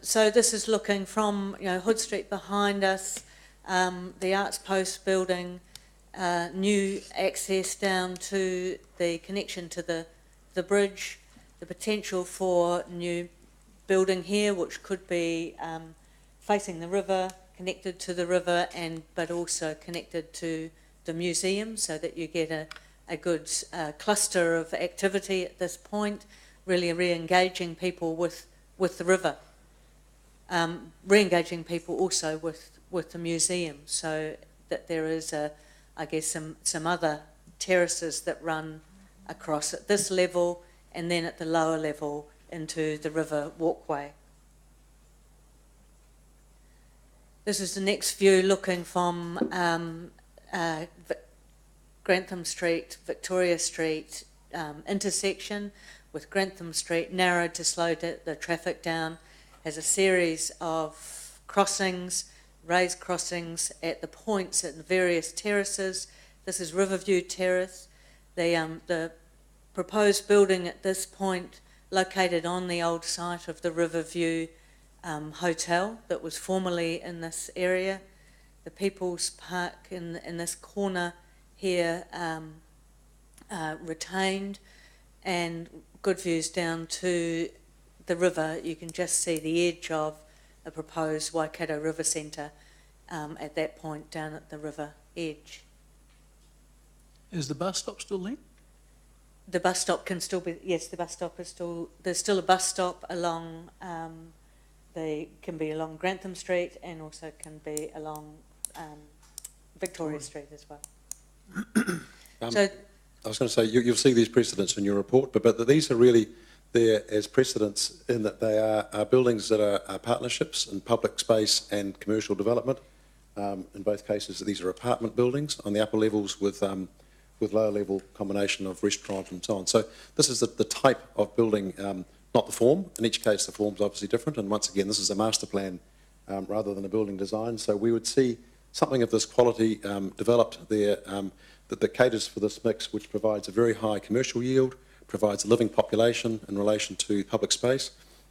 So this is looking from Hood Street behind us, the Arts Post building, new access down to the connection to the bridge, the potential for new building here, which could be facing the river, connected to the river, but also connected to the museum, so that you get a good cluster of activity at this point, really re-engaging people with the river, re-engaging people also with the museum, so that there is, I guess, some other terraces that run across at this level and then at the lower level into the river walkway. This is the next view looking from Grantham Street, Victoria Street intersection, with Grantham Street narrowed to slow the traffic down, has a series of crossings, raised crossings at the points at the various terraces. This is Riverview Terrace. The proposed building at this point, located on the old site of the Riverview Hotel that was formerly in this area. The People's Park in this corner here retained, and good views down to the river. You can just see the edge of a proposed Waikato River Centre at that point down at the river edge. Is the bus stop still there? The bus stop can still be, yes, the bus stop is still, there's still a bus stop along, can be along Grantham Street, and also can be along Victoria Street as well. I was going to say, you'll see these precedents in your report, but these are really there as precedents in that they are buildings that are partnerships in public space and commercial development. In both cases, these are apartment buildings on the upper levels with lower level combination of restaurant and so on. So this is the type of building, not the form. In each case, the form's obviously different. And once again, this is a master plan rather than a building design. So we would see something of this quality developed there that caters for this mix, which provides a very high commercial yield, provides a living population in relation to public space,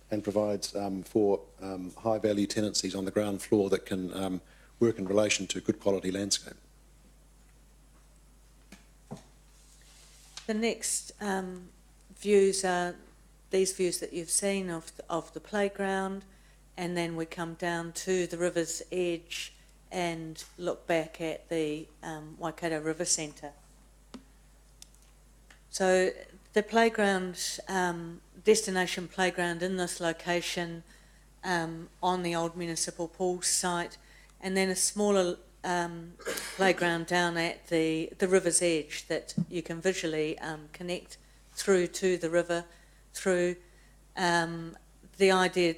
and provides for high value tenancies on the ground floor that can work in relation to good quality landscape. The next views are these views that you've seen of the playground, and then we come down to the river's edge and look back at the Waikato River Centre. So the playground, destination playground in this location on the old municipal pool site, and then a smaller playground down at the river's edge that you can visually connect through to the river, through the idea,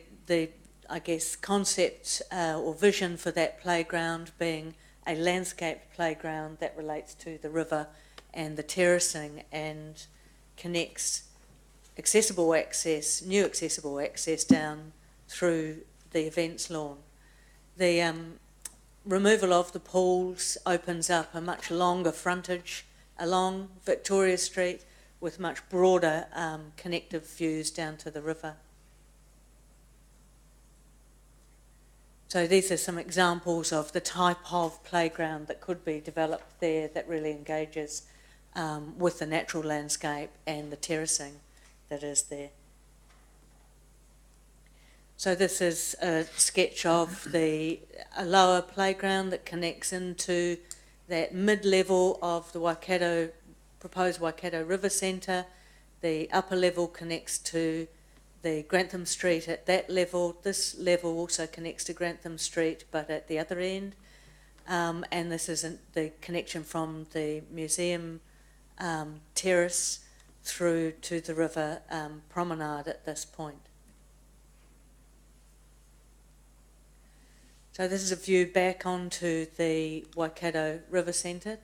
I guess, concept or vision for that playground being a landscape playground that relates to the river and the terracing and connects accessible access, new accessible access down through the events lawn. The removal of the pools opens up a much longer frontage along Victoria Street with much broader connective views down to the river. So these are some examples of the type of playground that could be developed there that really engages with the natural landscape and the terracing that is there. So this is a sketch of a lower playground that connects into that mid-level of the proposed Waikato River Centre. The upper level connects to the Grantham Street at that level. This level also connects to Grantham Street, but at the other end. And this is the connection from the museum terrace through to the river promenade at this point. So this is a view back onto the Waikato River Centre.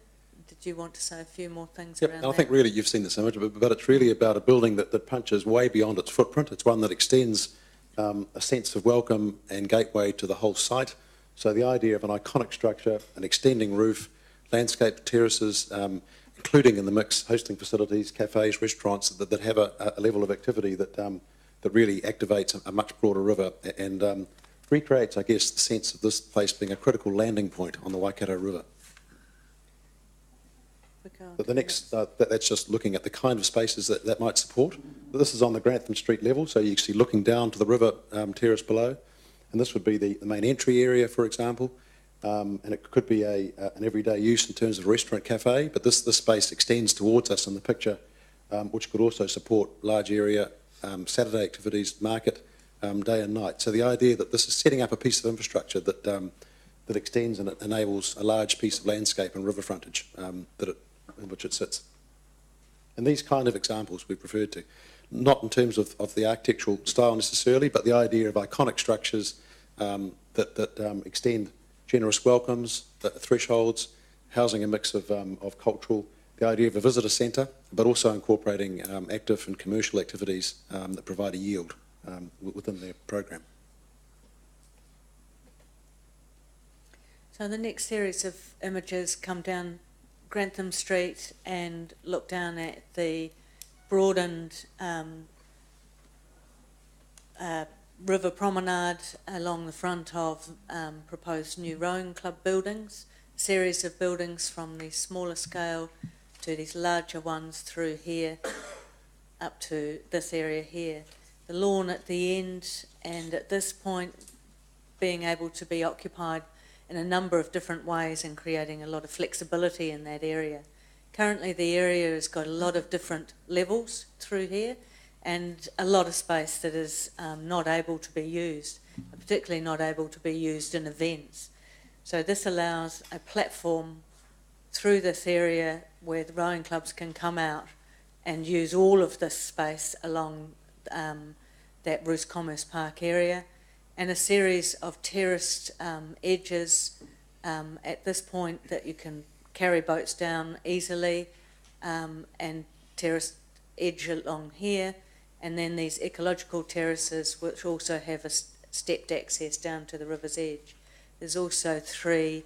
Did you want to say a few more things around Yep, that? I think really you've seen this image, but it's really about a building that punches way beyond its footprint. It's one that extends a sense of welcome and gateway to the whole site. So the idea of an iconic structure, an extending roof, landscape terraces, including in the mix hosting facilities, cafes, restaurants that have a level of activity that really activates a much broader river and recreates, I guess, the sense of this place being a critical landing point on the Waikato River. But the next, that's just looking at the kind of spaces that might support. This is on the Grantham Street level, so you see looking down to the river terrace below. And this would be the main entry area, for example. And it could be an everyday use in terms of a restaurant cafe, but this space extends towards us in the picture, which could also support large area Saturday activities, market, day and night. So the idea that this is setting up a piece of infrastructure that extends and it enables a large piece of landscape and river frontage in which it sits. And these kind of examples we've referred to, not in terms of the architectural style necessarily, but the idea of iconic structures that extend generous welcomes, thresholds, housing a mix of cultural, the idea of a visitor centre, but also incorporating active and commercial activities that provide a yield within their program. So the next series of images come down Grantham Street and look down at the broadened river promenade along the front of proposed new rowing club buildings, series of buildings from the smaller scale to these larger ones through here up to this area here. The lawn at the end, and at this point being able to be occupied in a number of different ways and creating a lot of flexibility in that area. Currently the area has got a lot of different levels through here and a lot of space that is not able to be used, particularly not able to be used in events. So this allows a platform through this area where the rowing clubs can come out and use all of this space along that Bruce Commerce Park area, and a series of terraced edges at this point that you can carry boats down easily, and terraced edge along here, and then these ecological terraces which also have a stepped access down to the river's edge. There's also 3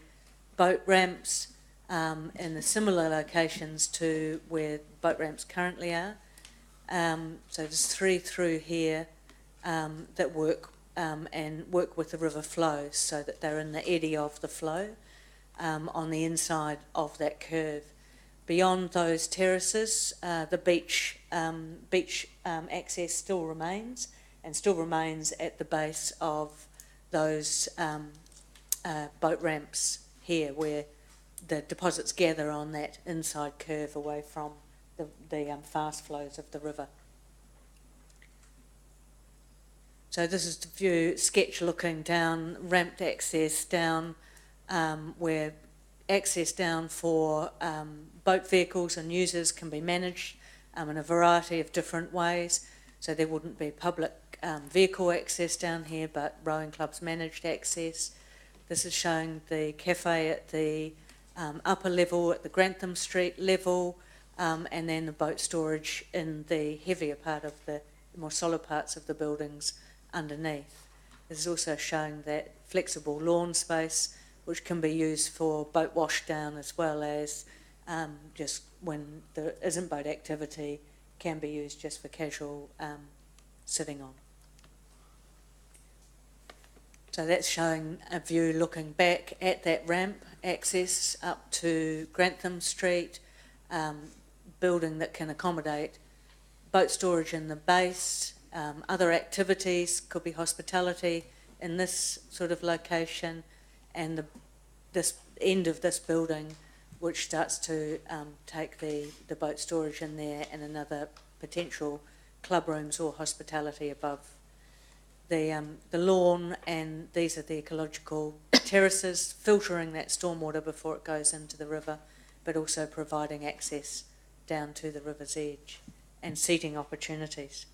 boat ramps in the similar locations to where boat ramps currently are. So there's 3 through here that work and work with the river flows so that they're in the eddy of the flow on the inside of that curve. Beyond those terraces, the beach access still remains at the base of those boat ramps here where the deposits gather on that inside curve away from the fast flows of the river. So this is the view, sketch looking down, ramped access down, where access down for boat vehicles and users can be managed in a variety of different ways. So there wouldn't be public vehicle access down here, but rowing clubs managed access. This is showing the cafe at the upper level, at the Grantham Street level, and then the boat storage in the heavier part of the more solid parts of the buildings underneath. This is also showing that flexible lawn space which can be used for boat wash down as well as just when there isn't boat activity, can be used just for casual sitting on. So that's showing a view looking back at that ramp access up to Grantham Street, building that can accommodate boat storage in the base, other activities, could be hospitality in this sort of location, and this end of this building which starts to take the boat storage in there and another potential club rooms or hospitality above. The lawn, and these are the ecological terraces, filtering that stormwater before it goes into the river, but also providing access down to the river's edge. and seating opportunities.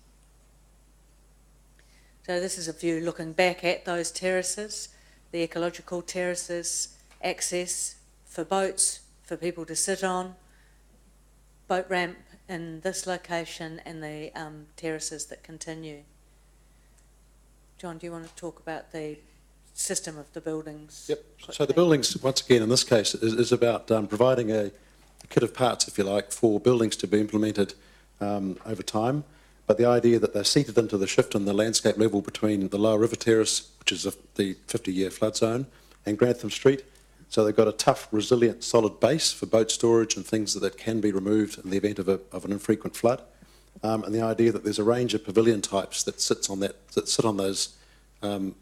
So this is a view looking back at those terraces, the ecological terraces, access for boats, for people to sit on, boat ramp in this location, and the terraces that continue. John, do you want to talk about the system of the buildings? Yep. So the buildings, once again, in this case, is about providing a kit of parts, if you like, for buildings to be implemented over time. But the idea that they're seated into the shift in the landscape level between the lower River Terrace, which is the 50-year flood zone, and Grantham Street. So they've got a tough, resilient, solid base for boat storage and things that can be removed in the event of an infrequent flood. And the idea that there's a range of pavilion types that sit on those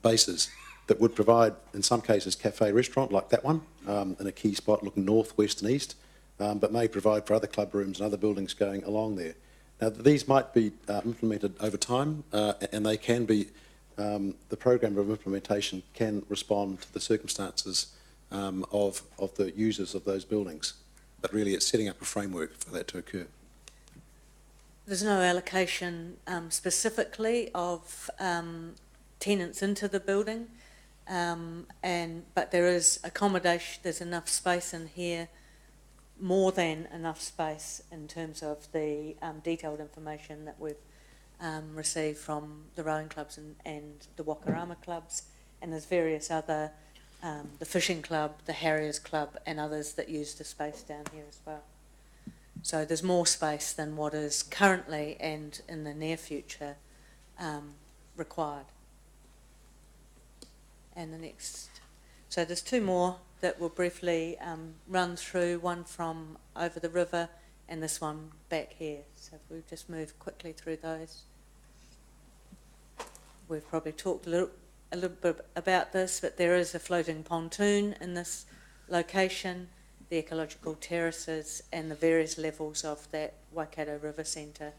bases that would provide, in some cases, cafe restaurant like that one, in a key spot looking north, west and east, but may provide for other club rooms and other buildings going along there. Now, these might be implemented over time, and they can be, the program of implementation can respond to the circumstances of the users of those buildings. But really, it's setting up a framework for that to occur. There's no allocation specifically of tenants into the building, but there is accommodation. There's enough space in here, more than enough space in terms of the detailed information that we've received from the rowing clubs and the Wakarama clubs, and there's various other, the fishing club, the Harriers Club and others that use the space down here as well. So there's more space than what is currently and in the near future required. And the next, so there's two more that we'll briefly run through, one from over the river and this one back here. So if we just move quickly through those. We've probably talked a little bit about this, but there is a floating pontoon in this location, the ecological terraces and the various levels of that Waikato River Centre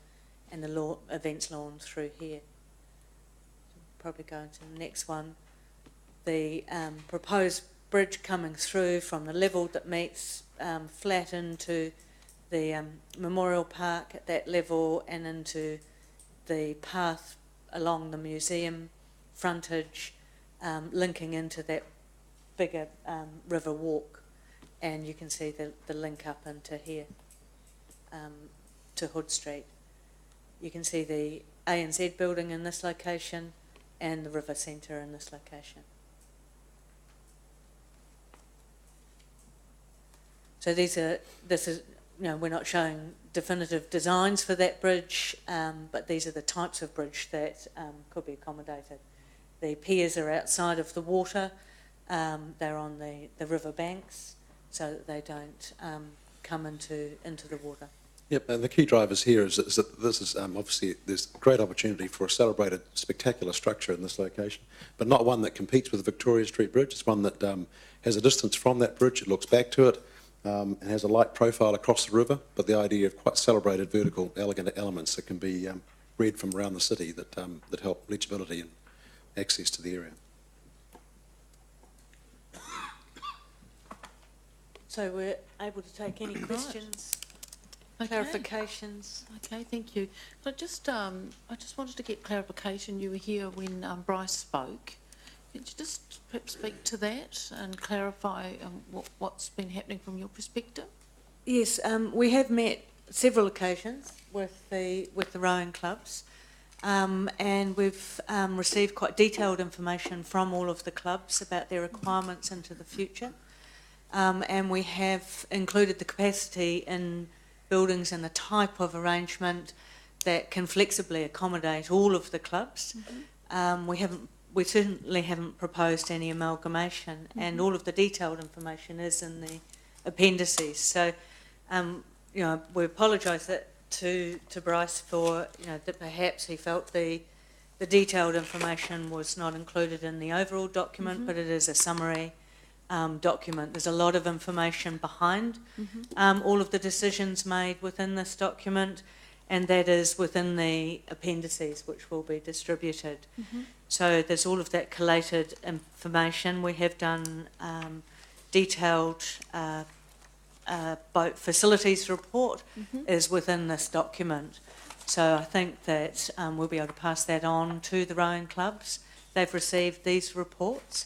and the events lawn through here. Probably go into the next one. The proposed bridge coming through from the level that meets flat into the Memorial Park at that level and into the path along the museum frontage, linking into that bigger river walk. And you can see the link up into here to Hood Street. You can see the ANZ building in this location and the River Centre in this location. So this is, you know, we're not showing definitive designs for that bridge, but these are the types of bridge that could be accommodated. The piers are outside of the water, they're on the river banks, so that they don't come into the water. Yep, and the key drivers here is that this is obviously there's great opportunity for a celebrated, spectacular structure in this location, but not one that competes with the Victoria Street Bridge. It's one that has a distance from that bridge, it looks back to it, and has a light profile across the river, but the idea of quite celebrated, vertical, elegant elements that can be read from around the city that help legibility and access to the area. So we're able to take any questions, clarifications? Okay, thank you. I just wanted to get clarification. You were here when Bryce spoke. Could you just perhaps speak to that and clarify what's been happening from your perspective? Yes, we have met several occasions with the rowing clubs, and we've received quite detailed information from all of the clubs about their requirements into the future. And we have included the capacity in buildings and the type of arrangement that can flexibly accommodate all of the clubs. Mm-hmm. We certainly haven't proposed any amalgamation, mm-hmm. and all of the detailed information is in the appendices. So, you know, we apologise to Bryce for, you know, that perhaps he felt the detailed information was not included in the overall document, mm-hmm. but it is a summary document. There's a lot of information behind mm-hmm. All of the decisions made within this document, and that is within the appendices which will be distributed. Mm-hmm. So there's all of that collated information. We have done detailed boat facilities report mm-hmm. is within this document. So I think that we'll be able to pass that on to the rowing clubs. They've received these reports,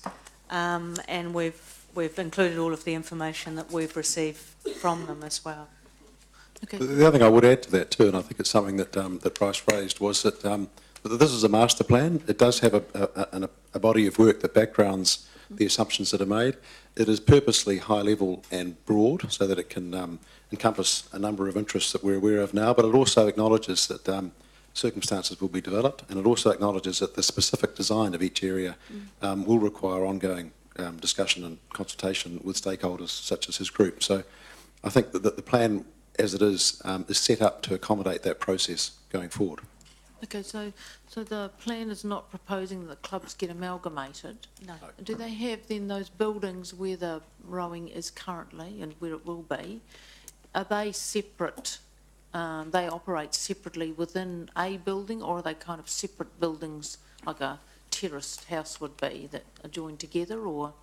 and we've included all of the information that we've received from them as well. Okay. The other thing I would add to that too, and I think it's something that that Bryce raised, was that this is a master plan. It does have a body of work that backgrounds the assumptions that are made. It is purposely high level and broad so that it can encompass a number of interests that we're aware of now, but it also acknowledges that circumstances will be developed, and it also acknowledges that the specific design of each area will require ongoing discussion and consultation with stakeholders such as his group. So I think that the plan as it is set up to accommodate that process going forward. Okay, so the plan is not proposing that clubs get amalgamated? No. Do they have then those buildings where the rowing is currently and where it will be, are they separate, they operate separately within a building, or are they kind of separate buildings like a terraced house would be that are joined together, or?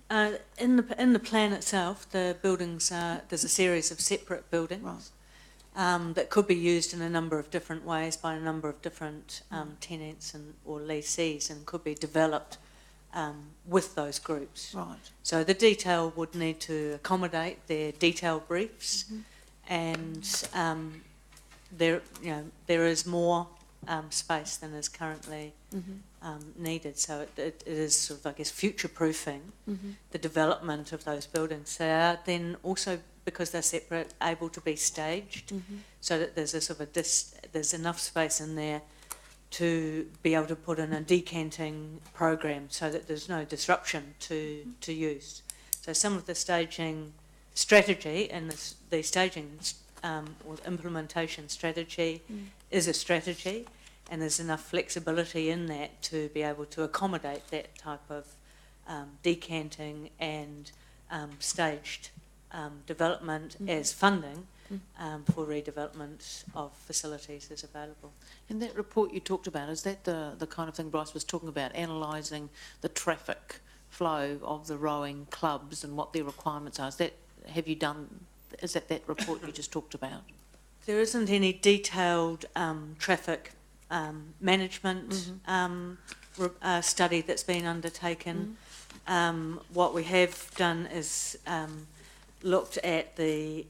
In the plan itself, the buildings there's a series of separate buildings that could be used in a number of different ways by a number of different tenants or lessees, and could be developed with those groups. Right. So the detail would need to accommodate their detail briefs, and there is more space than is currently needed. So it is sort of, I guess, future-proofing the development of those buildings. They are then also, because they're separate, able to be staged, so that there's a sort of there's enough space in there to be able to put in a decanting program, so that there's no disruption to use. So some of the staging strategy and the staging or implementation strategy is a strategy, and there's enough flexibility in that to be able to accommodate that type of decanting and staged development as funding for redevelopment of facilities is available. In that report you talked about, is that the kind of thing Bryce was talking about, analysing the traffic flow of the rowing clubs and what their requirements are? Is that that report you just talked about? There isn't any detailed traffic management study that's been undertaken. What we have done is looked at the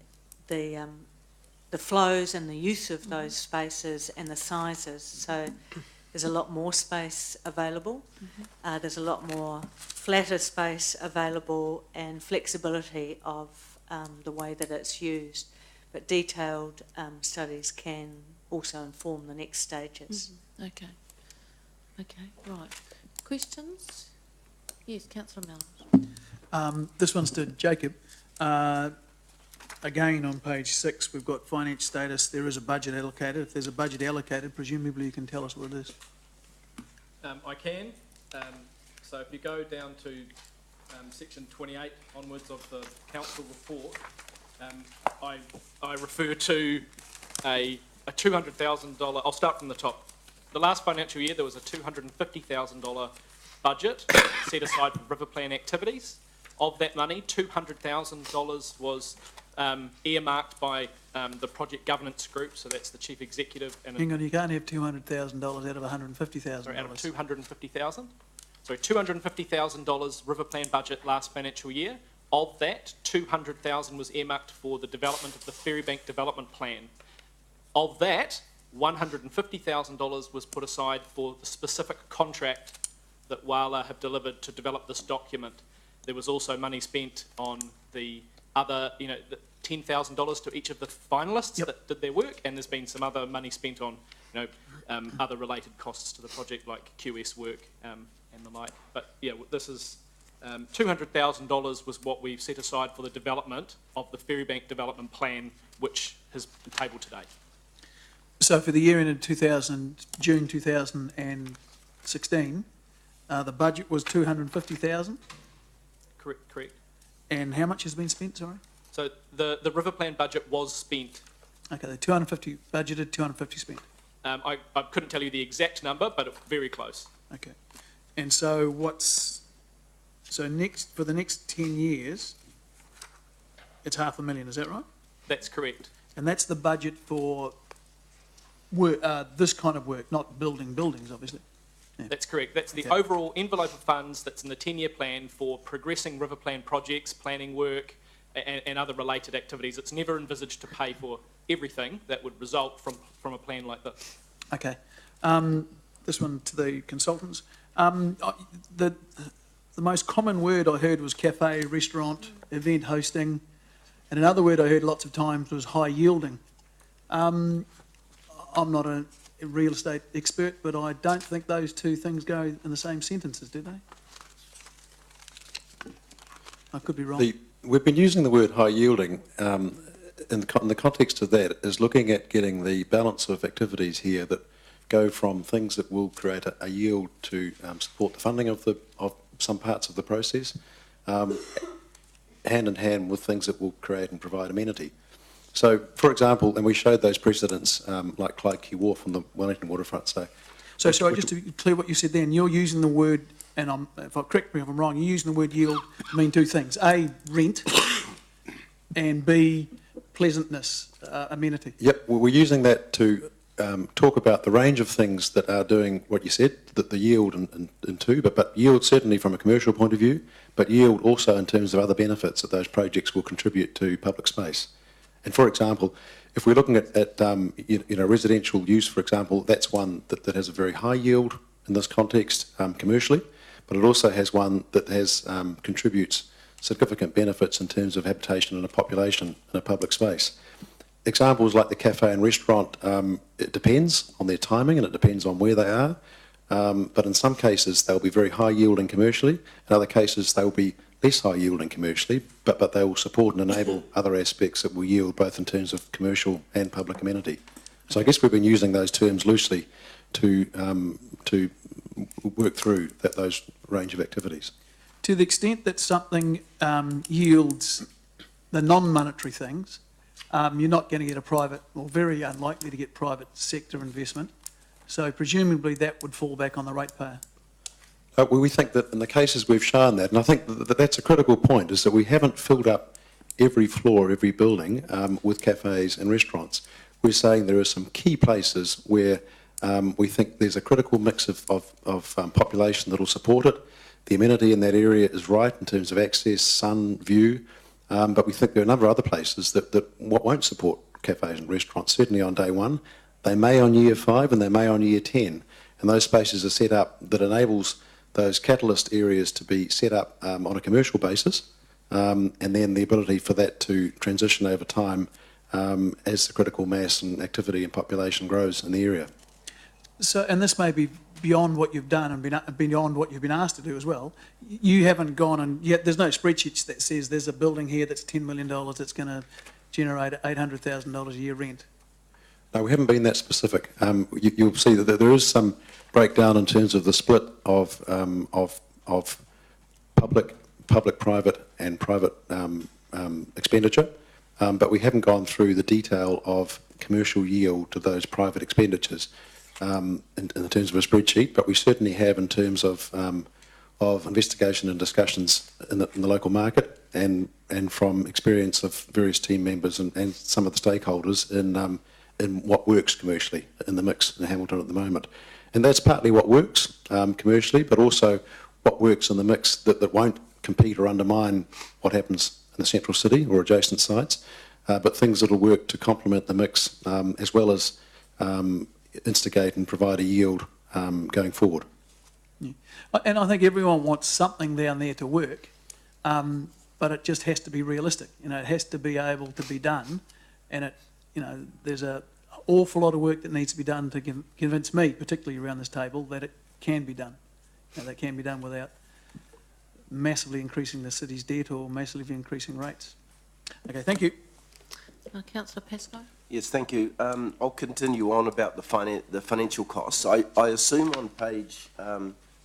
flows and the use of those spaces and the sizes. So there's a lot more space available. There's a lot more flatter space available, and flexibility of the way that it's used. But detailed studies can also inform the next stages. Okay, right. Questions? Yes, Councillor Mellon. This one's to Jacob. Again, on page 6, we've got finance status. There is a budget allocated. If there's a budget allocated, presumably you can tell us what it is. I can. So if you go down to section 28 onwards of the council report, I refer to a $200,000. I'll start from the top. The last financial year, there was a $250,000 budget set aside for river plan activities. Of that money, $200,000 was earmarked by the project governance group, so that's the chief executive. And hang on, you can't have $200,000 out of $150,000. Sorry, out of $250,000. Sorry, $250,000 river plan budget last financial year. Of that, $200,000 was earmarked for the development of the Ferrybank development plan. Of that, $150,000 was put aside for the specific contract that Wala have delivered to develop this document. There was also money spent on the other, the $10,000 to each of the finalists that did their work, and there's been some other money spent on, other related costs to the project like QS work and the like. But yeah, this is $200,000 was what we've set aside for the development of the Ferrybank development plan, which has been tabled today. So for the year ended June 2016, the budget was $250,000. Correct. And how much has been spent, sorry? So the river plan budget was spent. Okay, the 250 budgeted, 250 spent. I couldn't tell you the exact number, but it's very close. Okay. And so next, for the next 10 years, it's $500,000, is that right? That's correct. And that's the budget for work, this kind of work, not building buildings, obviously. That's correct. That's the Okay. overall envelope of funds that's in the 10-year plan for progressing river plan projects, planning work, and other related activities. It's never envisaged to pay for everything that would result from a plan like this. Okay. This one to the consultants. The most common word I heard was cafe, restaurant, event hosting, and another word I heard lots of times was high yielding. I'm not a real estate expert, but I don't think those two things go in the same sentences, do they? I could be wrong. We've been using the word high yielding in the context of that is looking at getting the balance of activities here that go from things that will create a yield to support the funding of some parts of the process, hand in hand with things that will create and provide amenity. So, for example, and we showed those precedents like Clyde Quay Wharf on the Wellington waterfront. So, sorry, just to be clear what you said then, you're using the word, and correct me if I'm wrong, you're using the word yield to mean two things. A, rent, and B, pleasantness, amenity. Yep, well, we're using that to talk about the range of things that are doing what you said, that the yield in two, but yield certainly from a commercial point of view, but yield also in terms of other benefits that those projects will contribute to public space. And for example, if we're looking at residential use, for example, that's one that has a very high yield in this context commercially, but it also has one that has contributes significant benefits in terms of habitation and a population in a public space. Examples like the cafe and restaurant, it depends on their timing and it depends on where they are, but in some cases they'll be very high yielding commercially, in other cases they'll be less high yielding commercially, but they will support and enable other aspects that will yield both in terms of commercial and public amenity. So I guess we've been using those terms loosely to work through those range of activities. To the extent that something yields the non-monetary things, you're not going to get a private, or very unlikely to get private sector investment. So presumably that would fall back on the ratepayer. Well, we think that in the cases we've shown that, and I think that's a critical point, is that we haven't filled up every floor, every building with cafes and restaurants. We're saying there are some key places where we think there's a critical mix of population that will support it. The amenity in that area is right in terms of access, sun, view, but we think there are a number of other places that won't support cafes and restaurants, certainly on day one. They may on year 5 and they may on year 10. And those spaces are set up that enables those catalyst areas to be set up on a commercial basis, and then the ability for that to transition over time as the critical mass and activity and population grows in the area. So, and this may be beyond what you've done and beyond what you've been asked to do as well. You haven't gone and yet there's no spreadsheets that says there's a building here that's $10 million that's going to generate $800,000 a year rent. No, we haven't been that specific. You'll see that there is some breakdown in terms of the split of public, private, and private expenditure, but we haven't gone through the detail of commercial yield to those private expenditures in terms of a spreadsheet. But we certainly have in terms of investigation and discussions in the local market, and from experience of various team members and some of the stakeholders in what works commercially in the mix in Hamilton at the moment. And that's partly what works commercially, but also what works in the mix that won't compete or undermine what happens in the central city or adjacent sites, but things that will work to complement the mix as well as instigate and provide a yield going forward. Yeah. And I think everyone wants something down there to work, but it just has to be realistic. You know, it has to be able to be done, and there's an awful lot of work that needs to be done to convince me, particularly around this table, that it can be done. That can be done without massively increasing the city's debt or massively increasing rates. Okay, thank you. Councillor Pascoe? Yes, thank you. I'll continue on about the financial costs. I assume on page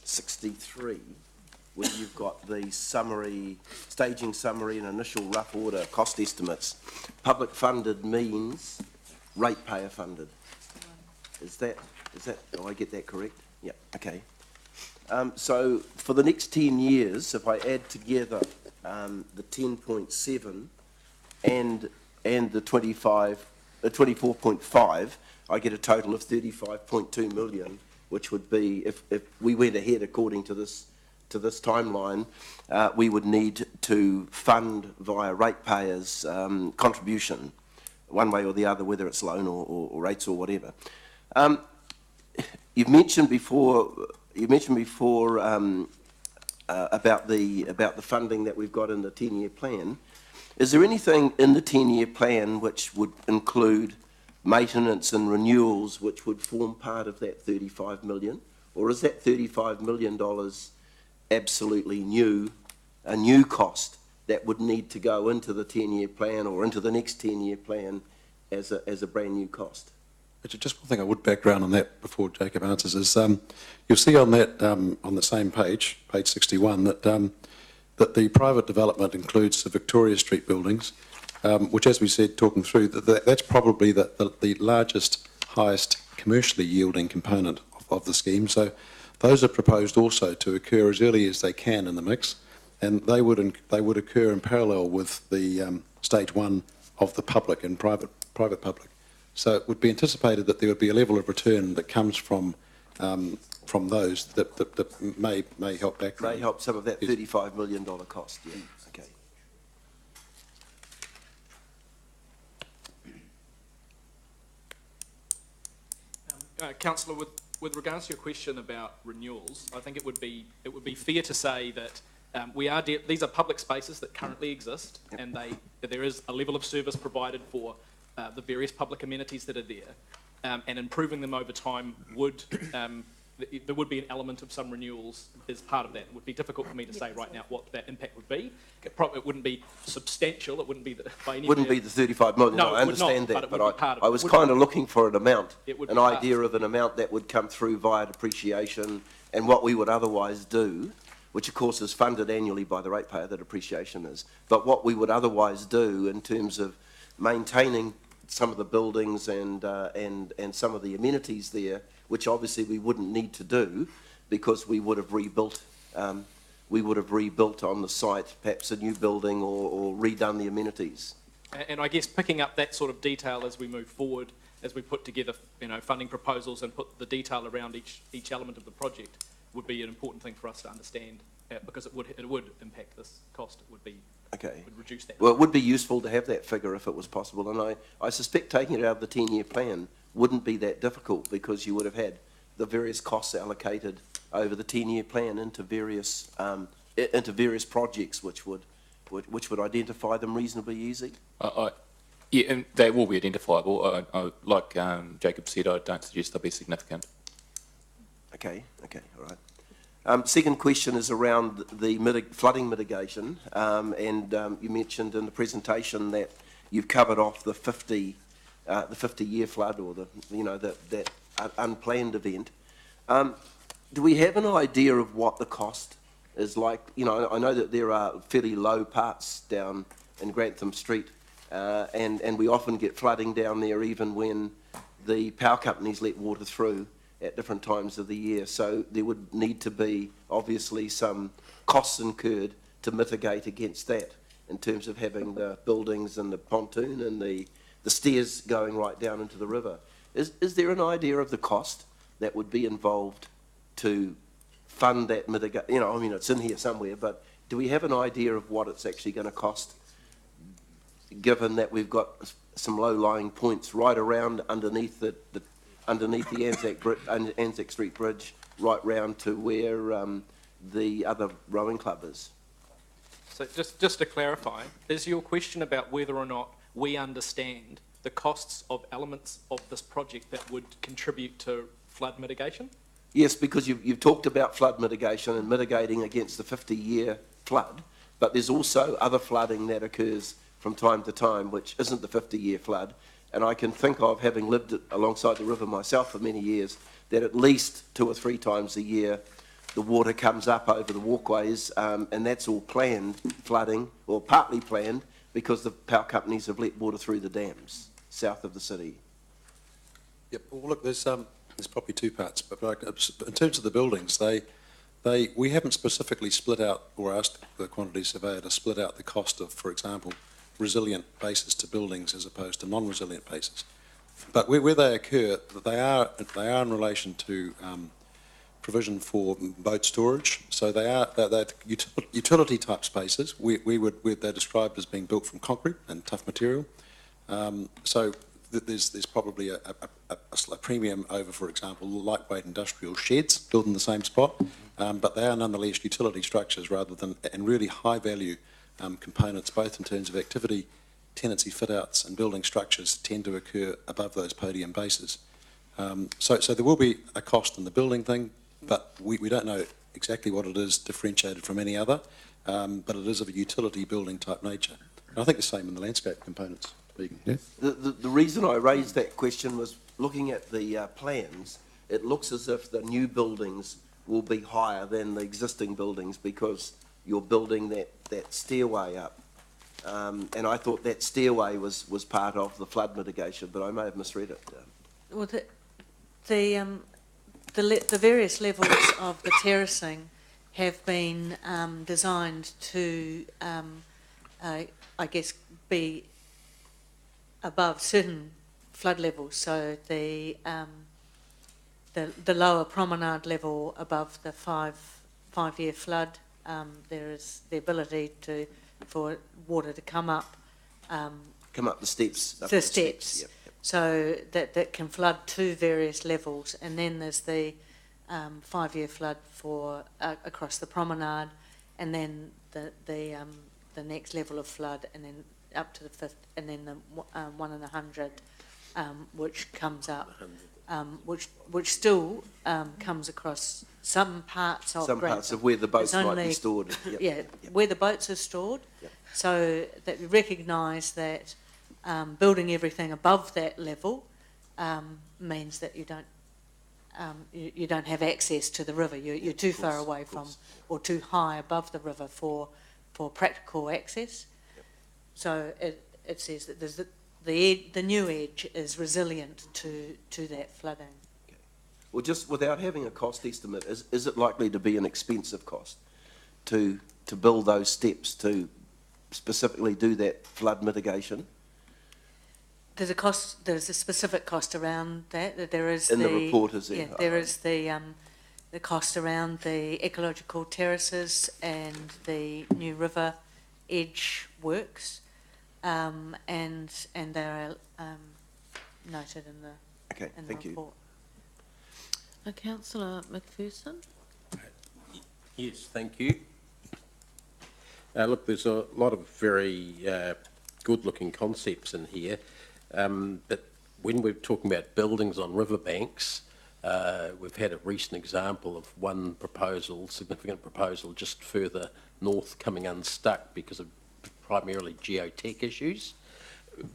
63, where you've got the summary, staging summary and initial rough order cost estimates, public funded means ratepayer funded. Is that, do I get that correct? Yeah, okay. So for the next 10 years, if I add together the 10.7 and the 24.5, I get a total of 35.2 million, which would be, if we went ahead according to this timeline, we would need to fund via ratepayers' contribution, one way or the other, whether it's loan or rates or whatever. You've mentioned before about the funding that we've got in the 10-year plan. Is there anything in the 10-year plan which would include maintenance and renewals which would form part of that 35 million? Or is that $35 million absolutely a new cost that would need to go into the 10-year plan or into the next 10-year plan as a brand new cost? Just one thing I would background on that before Jacob answers is you'll see on that on the same page 61, that the private development includes the Victoria Street buildings, which, as we said, talking through, that's probably the largest, highest commercially yielding component of the scheme. So those are proposed also to occur as early as they can in the mix, and they would occur in parallel with the stage one of the public and private public. So it would be anticipated that there would be a level of return that comes from those that may help back. May help some of that $35 million cost, yeah. Okay. Councillor, with regards to your question about renewals, I think it would be fair to say that these are public spaces that currently exist, yep. And there is a level of service provided for the various public amenities that are there, and improving them over time would there would be an element of some renewals as part of that. It would be difficult for me to say right now what that impact would be. It wouldn't be substantial. It wouldn't be by any. Wouldn't be the 35 million. No, I understand not, that, but I was kind of looking for an amount, an idea of an amount that would come through via depreciation and what we would otherwise do, which of course is funded annually by the ratepayer, that depreciation is. But what we would otherwise do in terms of maintaining some of the buildings and some of the amenities there, which obviously we wouldn't need to do because we would have rebuilt. We would have rebuilt on the site, perhaps a new building or redone the amenities. And I guess picking up that sort of detail as we move forward, as we put together, funding proposals and put the detail around each element of the project, would be an important thing for us to understand, because it would impact this cost. It would be. Okay. Would reduce that. Well, it would be useful to have that figure if it was possible, and I suspect taking it out of the 10-year plan wouldn't be that difficult because you would have had the various costs allocated over the 10-year plan into various projects, which would identify them reasonably easy. Yeah, and they will be identifiable. Like Jacob said, I don't suggest they'll be significant. Okay, all right. Second question is around the flooding mitigation, and you mentioned in the presentation that you've covered off the 50-year flood or that unplanned event. Do we have an idea of what the cost is like? I know that there are fairly low parts down in Grantham Street, and we often get flooding down there even when the power companies let water through at different times of the year. So there would need to be obviously some costs incurred to mitigate against that in terms of having the buildings and the pontoon and the stairs going right down into the river. Is there an idea of the cost that would be involved to fund that mitigation? It's in here somewhere, but do we have an idea of what it's actually going to cost, given that we've got some low-lying points right around underneath the Anzac Street Bridge, right round to where the other rowing club is? So just to clarify, is your question about whether or not we understand the costs of elements of this project that would contribute to flood mitigation? Yes, because you've talked about flood mitigation and mitigating against the 50-year flood, but there's also other flooding that occurs from time to time, which isn't the 50-year flood. And I can think of, having lived alongside the river myself for many years, that at least 2 or 3 times a year the water comes up over the walkways, and that's all planned flooding, or partly planned, because the power companies have let water through the dams south of the city. Yep. Well, look, there's probably 2 parts, but in terms of the buildings, we haven't specifically split out or asked the quantity surveyor to split out the cost of, for example, resilient bases to buildings as opposed to non-resilient bases. But where they occur, they are in relation to provision for boat storage. So they're utility type spaces. They're described as being built from concrete and tough material. So there's probably a premium over, for example, lightweight industrial sheds built in the same spot, but they are nonetheless utility structures rather than, and really high value components, both in terms of activity, tenancy fit-outs and building structures tend to occur above those podium bases. So there will be a cost in the building thing, but we don't know exactly what it is differentiated from any other, but it is of a utility building type nature. And I think the same in the landscape components. Yeah. The reason I raised that question was looking at the plans, it looks as if the new buildings will be higher than the existing buildings because you're building that stairway up. And I thought that stairway was part of the flood mitigation, but I may have misread it. Well, the various levels of the terracing have been designed to, I guess, be above certain flood levels. So the lower promenade level above the five-year flood, there is the ability for water to come up. Come up the steps. The steps. Yep. So that can flood to various levels, and then there's the 5-year flood for across the promenade, and then the next level of flood, and then up to the 5th, and then the 1 in 100, which comes up, which still comes across some parts of some parts of where the boats might be stored. Yep. Yeah, where the boats are stored. Yep. So that we recognise that building everything above that level means that you don't have access to the river. You're too far away from, or too high above the river for practical access. Yep. So it says that there's the new edge is resilient to that flooding. Okay. Well, just without having a cost estimate, is it likely to be an expensive cost to build those steps to specifically do that flood mitigation? There's a cost. There's a specific cost around that. There is in the report, is there? Yeah, there is the cost around the ecological terraces and the new river edge works, and they're noted in the thank report. Councillor McPherson. Yes, thank you. Look, there's a lot of very good-looking concepts in here, but when we're talking about buildings on riverbanks, we've had a recent example of one proposal, significant proposal, just further north coming unstuck because of primarily geotech issues.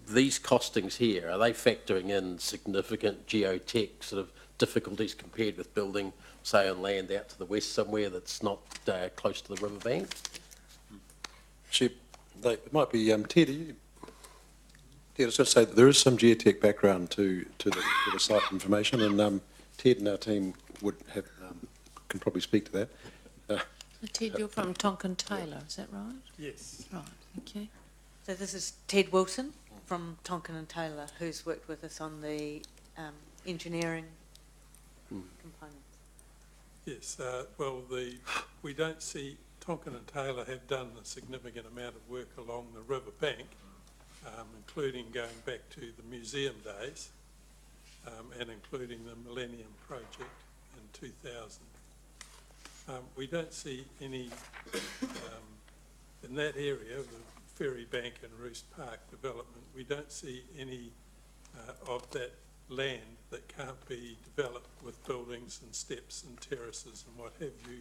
These costings here, are they factoring in significant geotech sort of difficulties compared with building, say, on land out to the west somewhere that's not close to the riverbank? It might be, Ted, I was going to say that there is some geotech background to the site information, and Ted and our team can probably speak to that. Ted, you're from Tonkin Taylor, is that right? Yes. Right, okay. So this is Ted Wilson from Tonkin and Taylor, who's worked with us on the engineering components. Yes, well, we don't see Tonkin and Taylor have done a significant amount of work along the river bank, including going back to the museum days and including the Millennium Project in 2000. We don't see any, in that area, the Ferry Bank and Roost Park development, we don't see any of that land that can't be developed with buildings and steps and terraces and what have you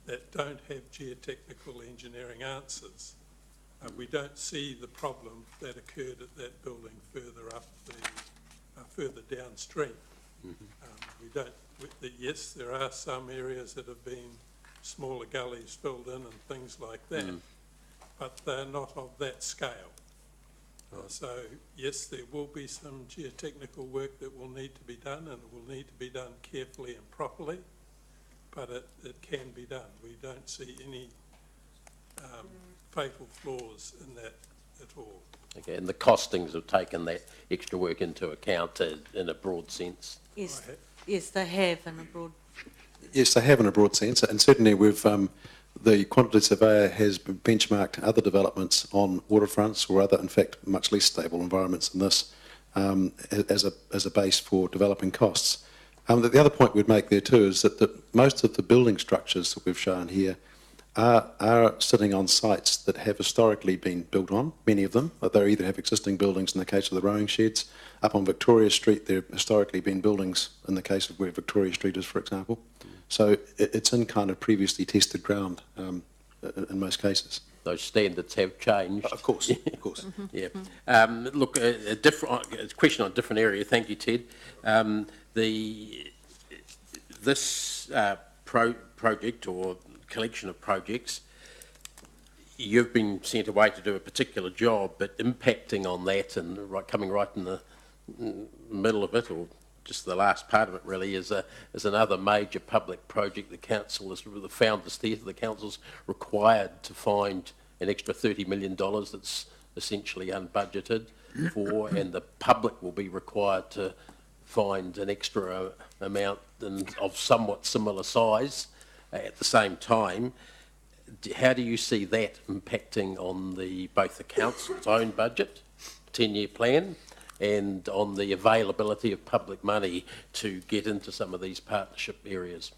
that don't have geotechnical engineering answers. We don't see the problem that occurred at that building further up further downstream. Yes, there are some areas that have been smaller gullies filled in and things like that, but they're not of that scale. So yes, there will be some geotechnical work that will need to be done, and it will need to be done carefully and properly, but it can be done. We don't see any fatal flaws in that at all. Okay, and the costings have taken that extra work into account in a broad sense? Yes, yes, they have in a broad. Yes, they have in a broad sense, and certainly the quantity surveyor has benchmarked other developments on waterfronts or other, in fact, much less stable environments than this as a base for developing costs. The other point we'd make there too is that most of the building structures that we've shown here are sitting on sites that have historically been built on, many of them. They either have existing buildings in the case of the rowing sheds. Up on Victoria Street, there have historically been buildings in the case of where Victoria Street is, for example. So it's in kind of previously tested ground in most cases. Those standards have changed. Of course, of course. Yeah. Look, a question on a different area. Thank you, Ted. This project or collection of projects, you've been sent away to do a particular job, but impacting on that and coming right in the middle of it, or just the last part of it really, is another major public project the council is, the founders there, the council's required to find an extra $30 million that's essentially unbudgeted for, and the public will be required to find an extra amount of somewhat similar size at the same time. How do you see that impacting on both the council's own budget, 10-year plan, and on the availability of public money to get into some of these partnership areas?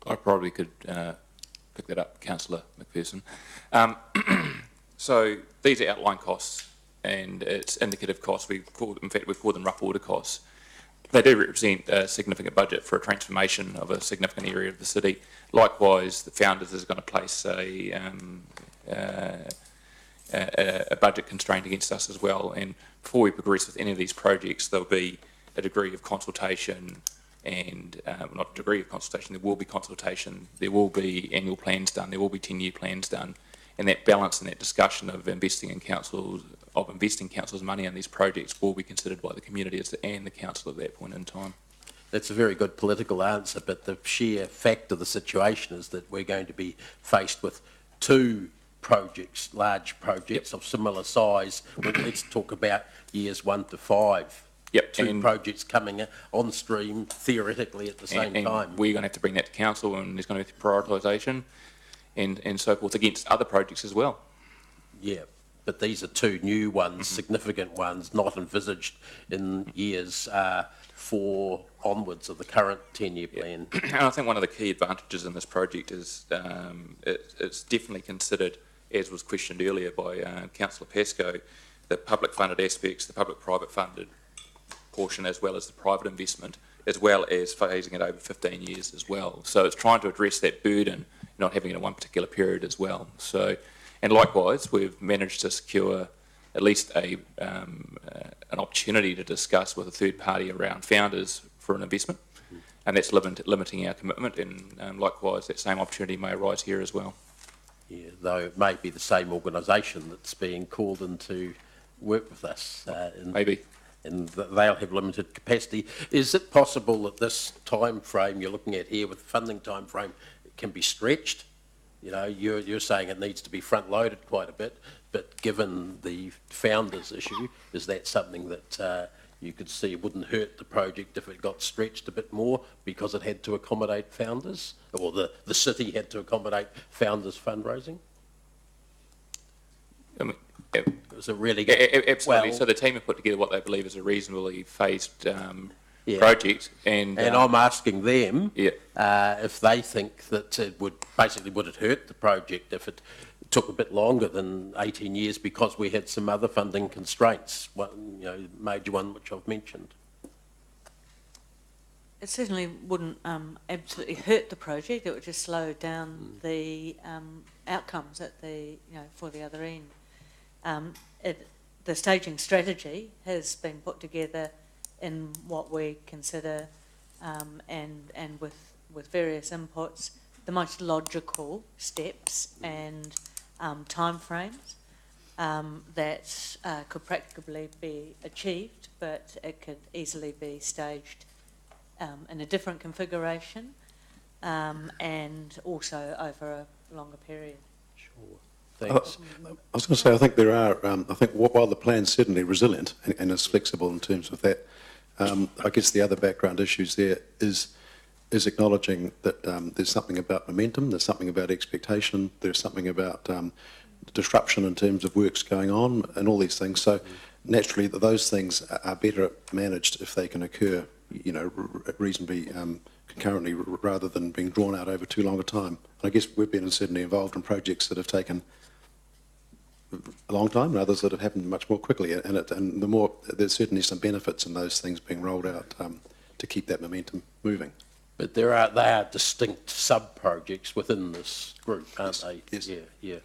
I probably could pick that up, Councillor McPherson. So these are outline costs, and it's indicative costs. We call them rough order costs. They do represent a significant budget for a transformation of a significant area of the city. Likewise, the founders is going to place a budget constraint against us as well. And before we progress with any of these projects, there'll be a degree of consultation, and not a degree of consultation, there will be consultation, there will be annual plans done, there will be 10-year plans done, and that balance and that discussion of investing council's money on these projects will be considered by the community and the council at that point in time. That's a very good political answer, but the sheer fact of the situation is that we're going to be faced with two projects, large projects of similar size. Let's talk about years 1 to 5. Yep. Two projects coming on stream theoretically at the same time. We're going to have to bring that to council, and there's going to be prioritisation and so forth against other projects as well. Yeah, but these are two new ones, significant ones, not envisaged in years 4 onwards of the current 10-year plan. And I think one of the key advantages in this project is it's definitely considered, as was questioned earlier by Councillor Pascoe, the public funded aspects, the public-private funded portion, as well as the private investment, as well as phasing it over 15 years as well. So it's trying to address that burden, not having it in one particular period as well. So, and likewise, we've managed to secure at least an opportunity to discuss with a third party around founders for an investment, and that's limiting our commitment, and likewise that same opportunity may arise here as well. Yeah, though it may be the same organisation that's being called in to work with us. Maybe. And they'll have limited capacity. Is it possible that this time frame you're looking at here with the funding time frame can be stretched? You know, you're saying it needs to be front-loaded quite a bit, but given the founders issue, is that something that you could see wouldn't hurt the project if it got stretched a bit more because it had to accommodate founders, or the city had to accommodate founders fundraising? I mean, was it really absolutely. So the team have put together what they believe is a reasonably phased project, and I'm asking them if they think that it would it hurt the project if it took a bit longer than 18 years because we had some other funding constraints, major one which I've mentioned. It certainly wouldn't absolutely hurt the project. It would just slow down the outcomes at for the other end. The staging strategy has been put together in what we consider, and with various inputs, the most logical steps and timeframes that could practically be achieved, but it could easily be staged in a different configuration and also over a longer period. Sure. Thanks. I was going to say, I think there are, I think while the plan's certainly resilient and is flexible in terms of that, I guess the other background issues there is acknowledging that there's something about momentum, there's something about expectation, there's something about disruption in terms of works going on and all these things. So naturally, those things are better managed if they can occur, you know, reasonably concurrently rather than being drawn out over too long a time. And I guess we've been certainly involved in projects that have taken a long time and others that have happened much more quickly. And the more, there's certainly some benefits in those things being rolled out to keep that momentum moving. But they are distinct sub-projects within this group, aren't they? Yes. Yeah, yeah.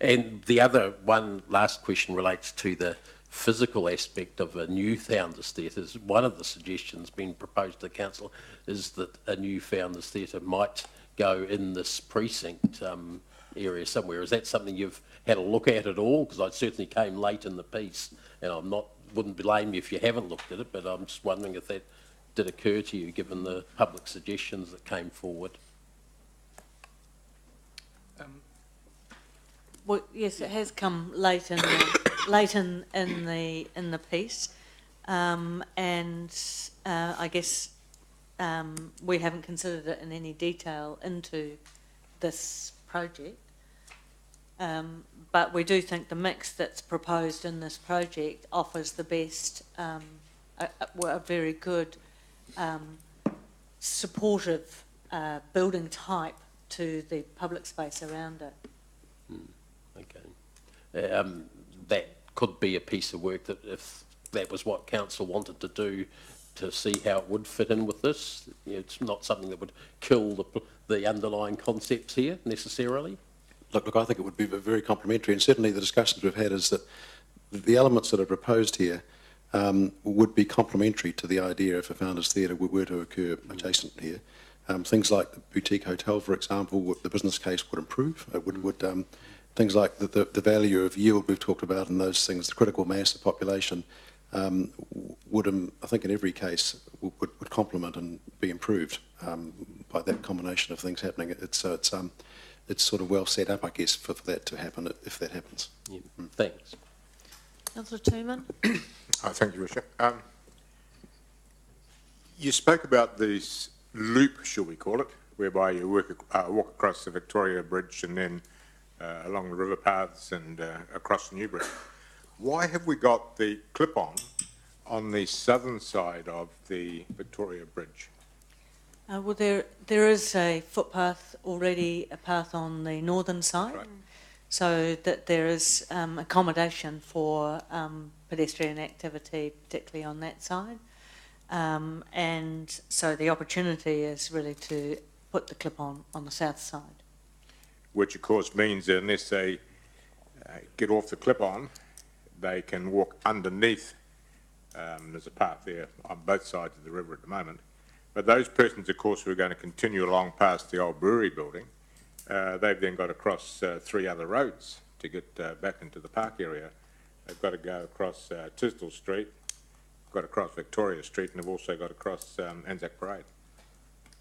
And the other one, last question, relates to the physical aspect of a new founders theatre. One of the suggestions being proposed to the council is that a new founders theatre might go in this precinct area somewhere. Is that something you've had a look at all? Because I certainly came late in the piece, and wouldn't blame you if you haven't looked at it, but I'm just wondering if that did occur to you, given the public suggestions that came forward. Well, yes, it has come late in the piece, and I guess we haven't considered it in any detail into this project. But we do think the mix that's proposed in this project offers the best, a very good, supportive building type to the public space around it. Okay. That could be a piece of work that, if that was what council wanted to do, to see how it would fit in with this. It's not something that would kill the underlying concepts here necessarily. Look, I think it would be very complementary, and certainly the discussions we've had is that the elements that are proposed here would be complementary to the idea if a founders theatre were to occur adjacent here. Things like the boutique hotel, for example, the business case would improve. It would things like the value of yield we've talked about and those things, the critical mass of population, would, I think in every case, would complement and be improved by that combination of things happening. It's sort of well set up, I guess, for that to happen, if that happens. Yeah. Thanks. Councillor Tooman? Thank you, Risha. You spoke about this loop, shall we call it, whereby you walk across the Victoria Bridge and then along the river paths and across the New Bridge. Why have we got the clip-on the southern side of the Victoria Bridge? Well, there is a footpath already, a path on the northern side, right, so that there is accommodation for pedestrian activity, particularly on that side. And so the opportunity is really to put the clip-on the south side. Which, of course, means that unless they get off the clip-on, they can walk underneath. There's a path there on both sides of the river at the moment. But those persons, of course, who are going to continue along past the old brewery building, they've then got to cross 3 other roads to get back into the park area. They've got to go across Tisdall Street, got to cross Victoria Street, and they've also got to cross Anzac Parade.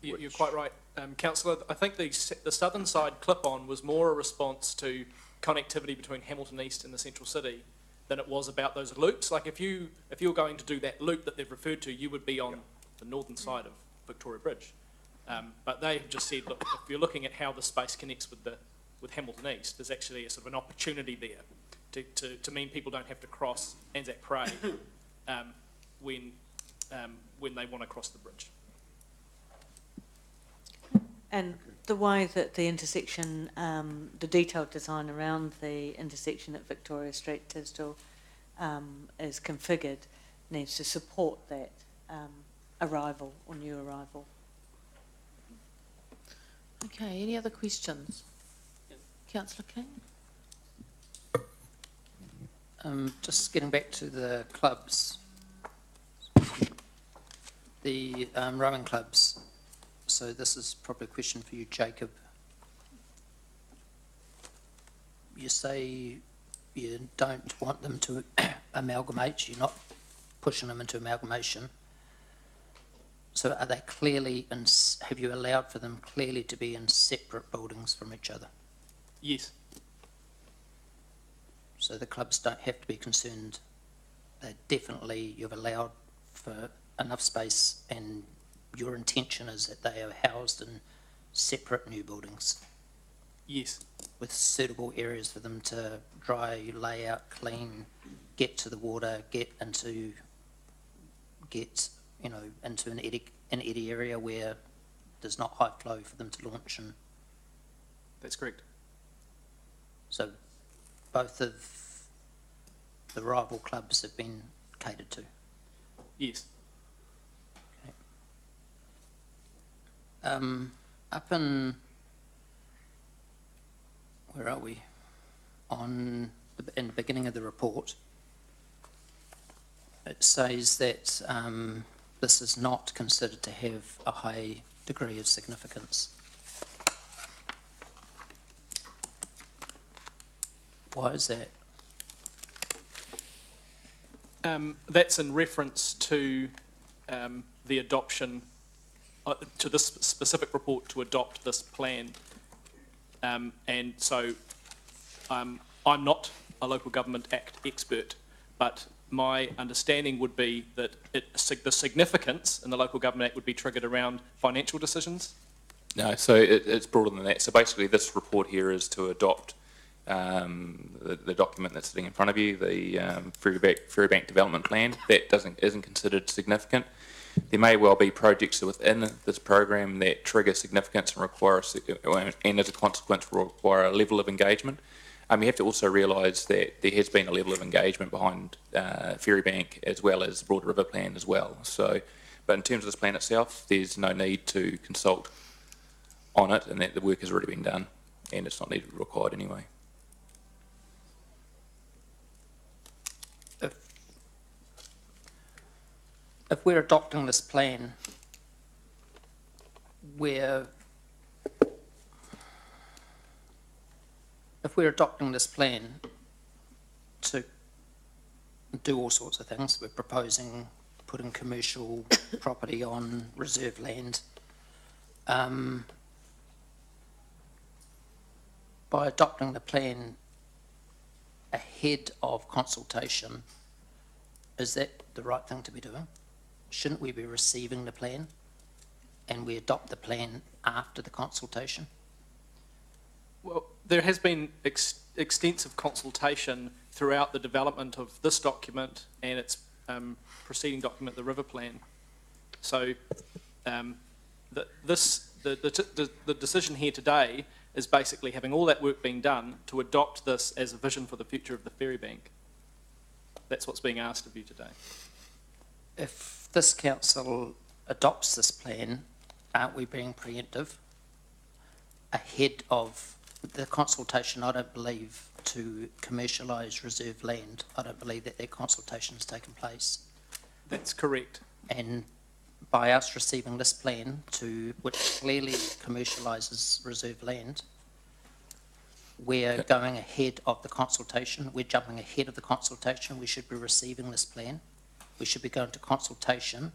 You're quite right, Councillor. I think the southern side clip-on was more a response to connectivity between Hamilton East and the central city than it was about those loops. Like if you're going to do that loop that they've referred to, you would be on the northern side of Victoria Bridge. But they have just said, look, if you're looking at how the space connects with Hamilton East, there's actually a sort of an opportunity there to mean people don't have to cross Anzac Parade when they want to cross the bridge. And the way that the intersection, the detailed design around the intersection at Victoria Street, Tisdall, is configured, needs to support that arrival or new arrival. Okay, any other questions? Councillor King? Just getting back to the clubs, the rowing clubs. So this is probably a question for you, Jacob. You say you don't want them to amalgamate, you're not pushing them into amalgamation. So are they clearly, have you allowed for them clearly to be in separate buildings from each other? Yes. So the clubs don't have to be concerned. You've allowed for enough space, and your intention is that they are housed in separate new buildings Yes. with suitable areas for them to dry, lay out, clean, get to the water, get into an eddy area where there's not high flow for them to launch in. That's correct. So both of the rival clubs have been catered to. Yes. Up in, where are we? In the beginning of the report, it says that this is not considered to have a high degree of significance. Why is that? That's in reference to the adoption, to this specific report to adopt this plan. And so I'm not a Local Government Act expert, but my understanding would be that the significance in the Local Government Act would be triggered around financial decisions. No, so it's broader than that. So basically this report here is to adopt the document that's sitting in front of you, the Ferrybank Development Plan. That isn't considered significant. There may well be projects within this program that trigger significance and require, and as a consequence require a level of engagement. You have to also realise that there has been a level of engagement behind Ferrybank as well as the broader river plan as well. So, but in terms of this plan itself, there's no need to consult on it, and that the work has already been done, and it's not needed required anyway. If we're adopting this plan, to do all sorts of things, we're proposing putting commercial property on reserve land. By adopting the plan ahead of consultation, is that the right thing to be doing? Shouldn't we be receiving the plan and we adopt the plan after the consultation? Well, there has been extensive consultation throughout the development of this document and its preceding document, the river plan. So the decision here today is basically having all that work being done to adopt this as a vision for the future of the Ferrybank. That's what's being asked of you today. If this council adopts this plan, aren't we being preemptive ahead of the consultation? I don't believe to commercialise reserve land. I don't believe that consultation has taken place. That's correct. And by us receiving this plan, which clearly commercialises reserve land, we're going ahead of the consultation. We're jumping ahead of the consultation. We should be receiving this plan. We should be going to consultation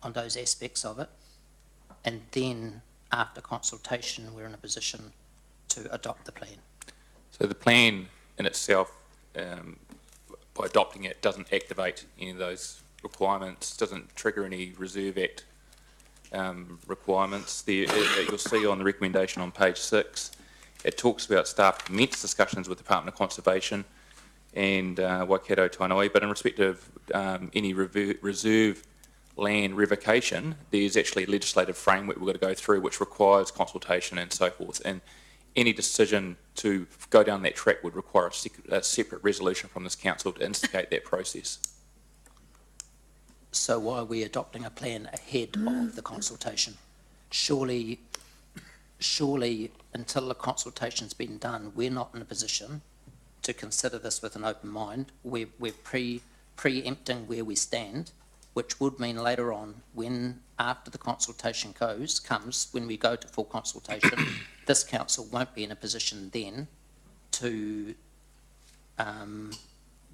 on those aspects of it. And then after consultation, we're in a position to adopt the plan. So the plan in itself, by adopting it, doesn't activate any of those requirements, doesn't trigger any Reserve Act requirements. You'll see on the recommendation on page 6, it talks about staff commence discussions with the Department of Conservation and Waikato Tainui, but in respect of any reserve land revocation, there's actually a legislative framework we've got to go through which requires consultation and so forth, and any decision to go down that track would require a separate resolution from this council to instigate that process. So why are we adopting a plan ahead of the consultation? Surely until the consultation's been done, we're not in a position to consider this with an open mind. We're preempting where we stand, which would mean later on, when after the consultation comes, when we go to full consultation, this council won't be in a position then to,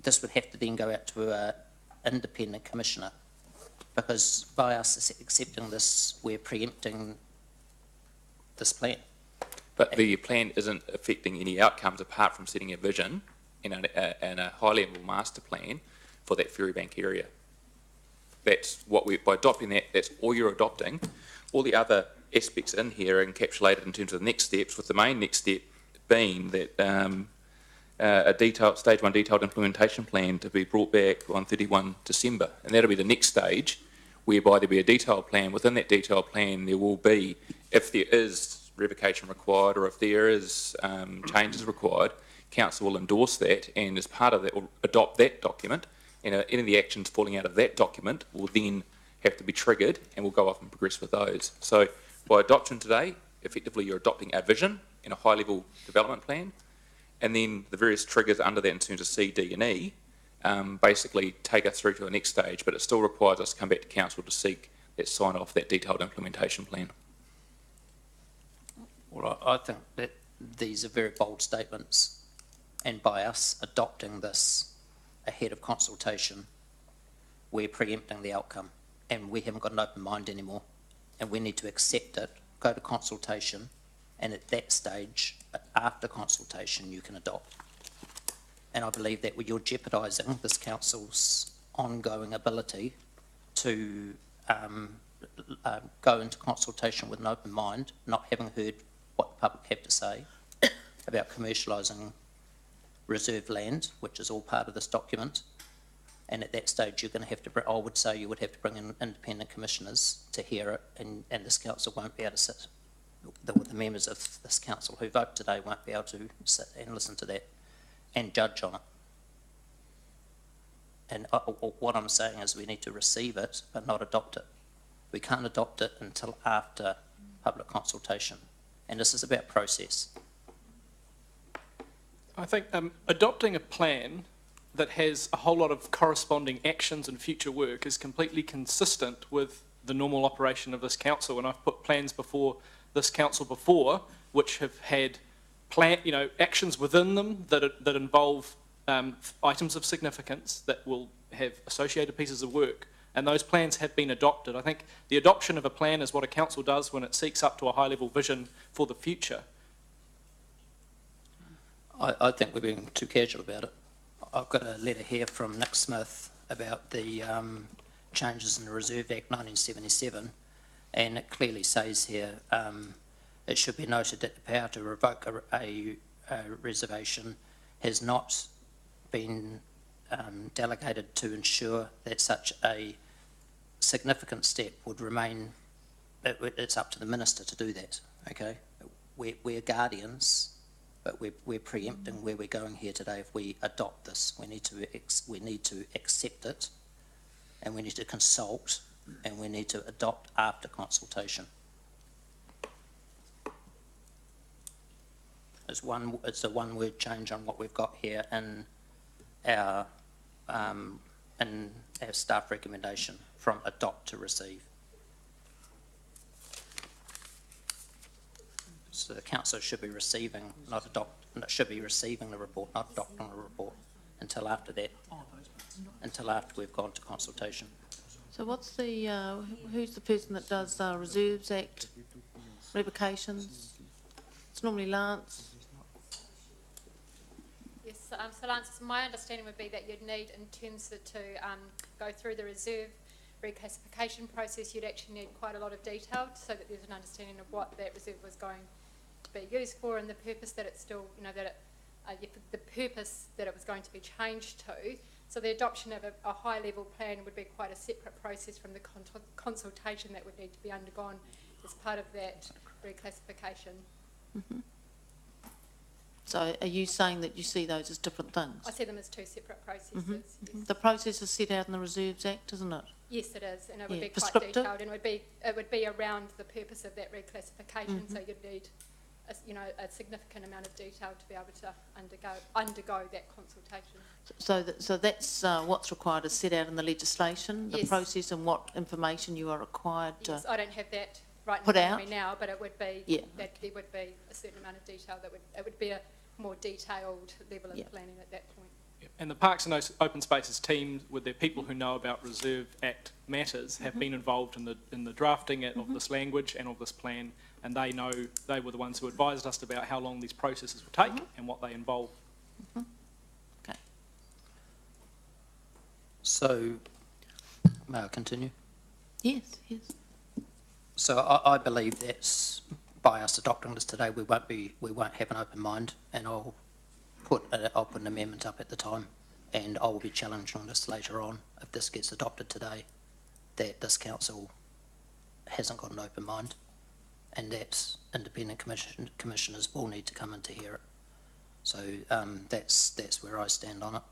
this would have to then go out to an independent commissioner, because by us accepting this, we're preempting this plan. But the plan isn't affecting any outcomes apart from setting a vision and a high-level master plan for that Ferrybank area. That's what by adopting that, that's all you're adopting. All the other aspects in here are encapsulated in terms of the next steps, with the main next step being that a stage 1 detailed implementation plan to be brought back on 31 December. And that'll be the next stage, whereby there'll be a detailed plan. Within that detailed plan, there will be, if there is revocation required or if there is changes required, council will endorse that, and as part of that will adopt that document, and any of the actions falling out of that document will then have to be triggered, and we'll go off and progress with those. So by adoption today, effectively you're adopting a vision and a high-level development plan, and then the various triggers under that in terms of C, D and E basically take us through to the next stage, but it still requires us to come back to council to seek that sign off that detailed implementation plan. Well, I think that these are very bold statements, and by us adopting this ahead of consultation, we're preempting the outcome, and we haven't got an open mind anymore, and we need to accept it, go to consultation, and at that stage, after consultation, you can adopt. And I believe that you're jeopardising this council's ongoing ability to go into consultation with an open mind, not having heard what the public have to say about commercialising reserve land, which is all part of this document. And at that stage, you're going to have to, I would say you would have to bring in independent commissioners to hear it, and this council won't be able to sit, the members of this council who vote today won't be able to sit and listen to that and judge on it. And what I'm saying is we need to receive it, but not adopt it. We can't adopt it until after public consultation. And this is about process. I think adopting a plan that has a whole lot of corresponding actions and future work is completely consistent with the normal operation of this council. And I've put plans before this council before, which have had actions within them that involve items of significance that will have associated pieces of work. And those plans have been adopted. I think the adoption of a plan is what a council does when it seeks up to a high-level vision for the future. I think we're being too casual about it. I've got a letter here from Nick Smith about the changes in the Reserve Act 1977, and it clearly says here it should be noted that the power to revoke a reservation has not been delegated to ensure that such a significant step would remain. It's up to the minister to do that. Okay, we're guardians. But we're preempting where we're going here today. If we adopt this, we need to accept it, and we need to consult, and we need to adopt after consultation. It's a one-word change on what we've got here in our staff recommendation from adopt to receive. So the council should be receiving, should be receiving the report, not adopting the report until after that, until after we've gone to consultation. So what's the, who's the person that does Reserves Act revocations? It's normally Lance. Yes, so Lance, my understanding would be that you'd need, in terms of to go through the reserve reclassification process, you'd actually need quite a lot of detail so that there's an understanding of what that reserve was going to be used for and the purpose that it's still, the purpose that it was going to be changed to. So the adoption of a high-level plan would be quite a separate process from the consultation that would need to be undergone as part of that reclassification. Mm-hmm. So are you saying that you see those as different things? I see them as two separate processes. Mm-hmm. Yes. The process is set out in the Reserves Act, isn't it? Yes, it is, and it would be quite prescriptive? detailed, and it would be around the purpose of that reclassification. So you'd need a significant amount of detail to be able to undergo that consultation. So that's what's required is set out in the legislation, the process and what information you are required to. Yes, I don't have that right in put front out. of me now, but it would be that there would be a certain amount of detail it would be a more detailed level of planning at that point. And the Parks and Open Spaces team, with their people who know about Reserve Act matters, have been involved in the drafting of this language and of this plan, and they were the ones who advised us about how long these processes would take and what they involve. So, may I continue? Yes, yes. So I believe that's, by us adopting this today, we won't have an open mind, and I'll put an amendment up at the time, and I will be challenged on this later on, if this gets adopted today, that this council hasn't got an open mind, and that independent commissioners will need to come in to hear it. So that's where I stand on it.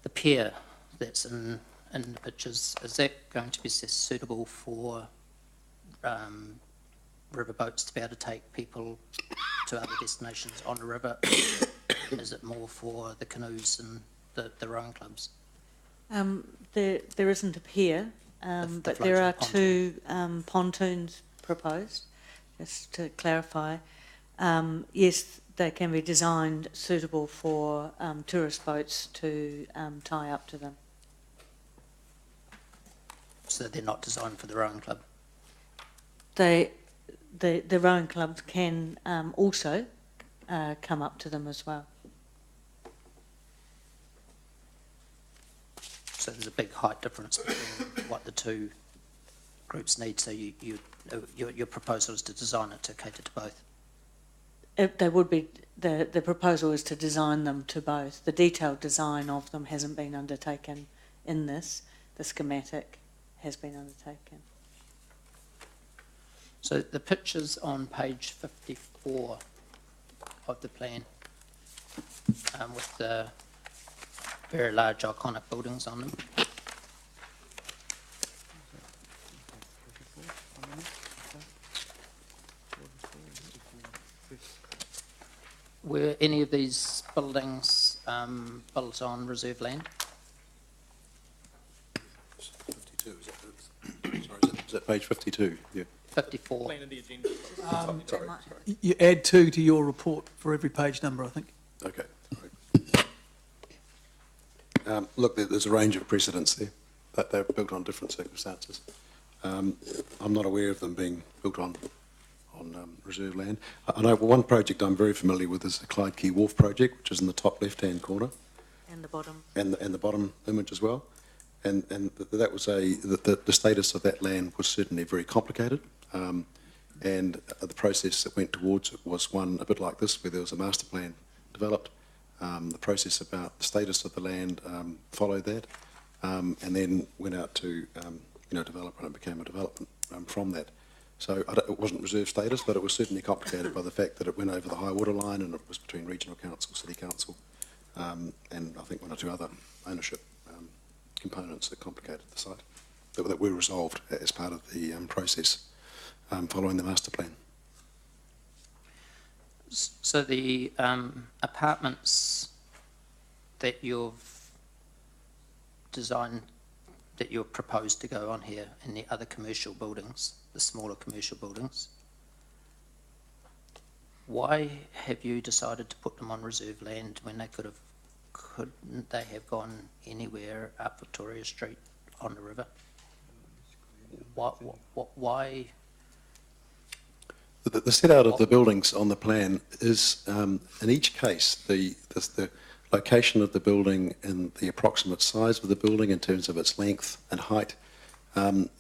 The pier that's in the pictures, is that going to be suitable for river boats to be able to take people to other destinations on the river? Is it more for the canoes and the rowing clubs? There isn't a pier, but there are two pontoons proposed, just to clarify. Yes, they can be designed suitable for tourist boats to tie up to them. So they're not designed for the rowing club? The rowing clubs can also come up to them as well. So there's a big height difference between what the two groups need, so your proposal is to design it to cater to both? They would be, the proposal is to design them to both. The detailed design of them hasn't been undertaken in this. The schematic has been undertaken. So the pictures on page 54 of the plan, with the very large iconic buildings on them. Were any of these buildings built on reserve land? 52, is that page 52? Yeah. 54. Plan in the agenda. Sorry. You add 2 to your report for every page number, I think. Okay. Look, there's a range of precedents there, that they're built on different circumstances. I'm not aware of them being built on reserve land. I know one project I'm very familiar with is the Clyde Quay Wharf project, which is in the top left-hand corner. And the bottom. And the bottom image as well. And that was the status of that land was certainly very complicated. And the process that went towards it was one a bit like this, where there was a master plan developed. The process about the status of the land followed that, and then went out to develop it, and became a development from that. So it wasn't reserve status, but it was certainly complicated by the fact that it went over the high water line, and it was between regional council, city council, and I think 1 or 2 other ownership components that complicated the site that were resolved as part of the process following the master plan. So the apartments that you've designed, that you've proposed to go on here, and the other commercial buildings, the smaller commercial buildings, why have you decided to put them on reserve land when they couldn't they have gone anywhere up Victoria Street on the river? Why? The set out of the buildings on the plan is, in each case, the location of the building and the approximate size of the building in terms of its length and height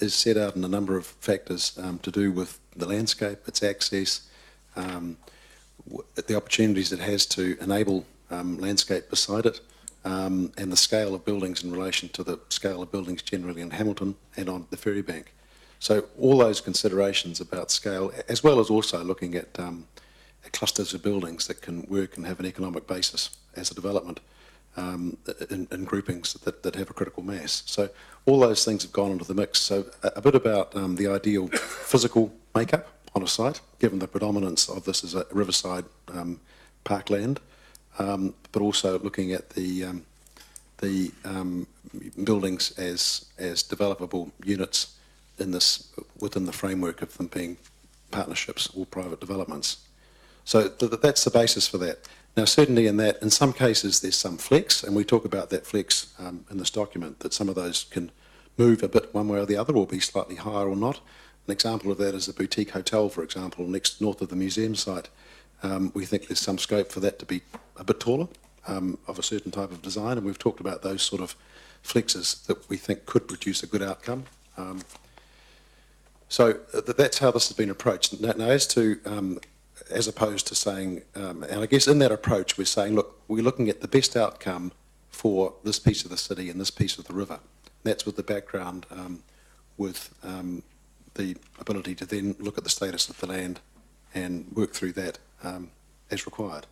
is set out in a number of factors to do with the landscape, its access, the opportunities it has to enable landscape beside it, and the scale of buildings in relation to the scale of buildings generally in Hamilton and on the ferry bank. So all those considerations about scale, as well as also looking at clusters of buildings that can work and have an economic basis as a development in groupings that have a critical mass. So all those things have gone into the mix. So a bit about the ideal physical makeup on a site, given the predominance of this as a riverside parkland, but also looking at the buildings as developable units in this, within the framework of them being partnerships or private developments. So that's the basis for that. Now, certainly in some cases there's some flex, and we talk about that flex in this document, that some of those can move a bit one way or the other, or be slightly higher or not. An example of that is a boutique hotel, for example, north of the museum site. We think there's some scope for that to be a bit taller, of a certain type of design, and we've talked about those sort of flexes that we think could produce a good outcome. So that's how this has been approached. Now as to, as opposed to saying, and I guess in that approach we're saying, look, we're looking at the best outcome for this piece of the city and this piece of the river. That's with the background, with the ability to then look at the status of the land and work through that as required.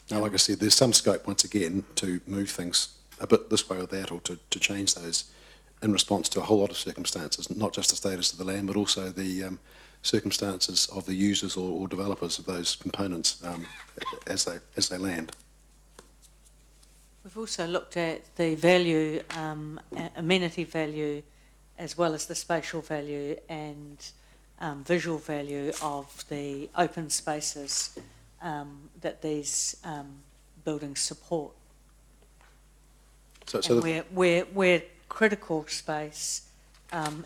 Now, like I said, there's some scope, once again, to move things a bit this way or that, or to change those in response to a whole lot of circumstances, not just the status of the land, but also the circumstances of the users or developers of those components as they land. We've also looked at the value, amenity value, as well as the spatial value and visual value of the open spaces that these buildings support. So and where critical space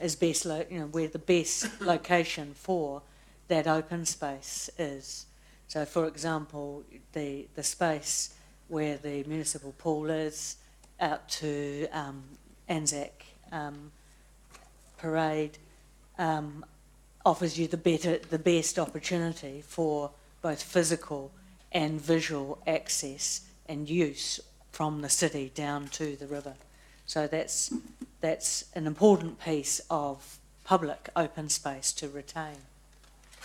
is best, where the best location for that open space is. So, for example, the space where the municipal pool is, out to Anzac Parade, offers you the best opportunity for both physical and visual access and use from the city down to the river. So that's an important piece of public open space to retain.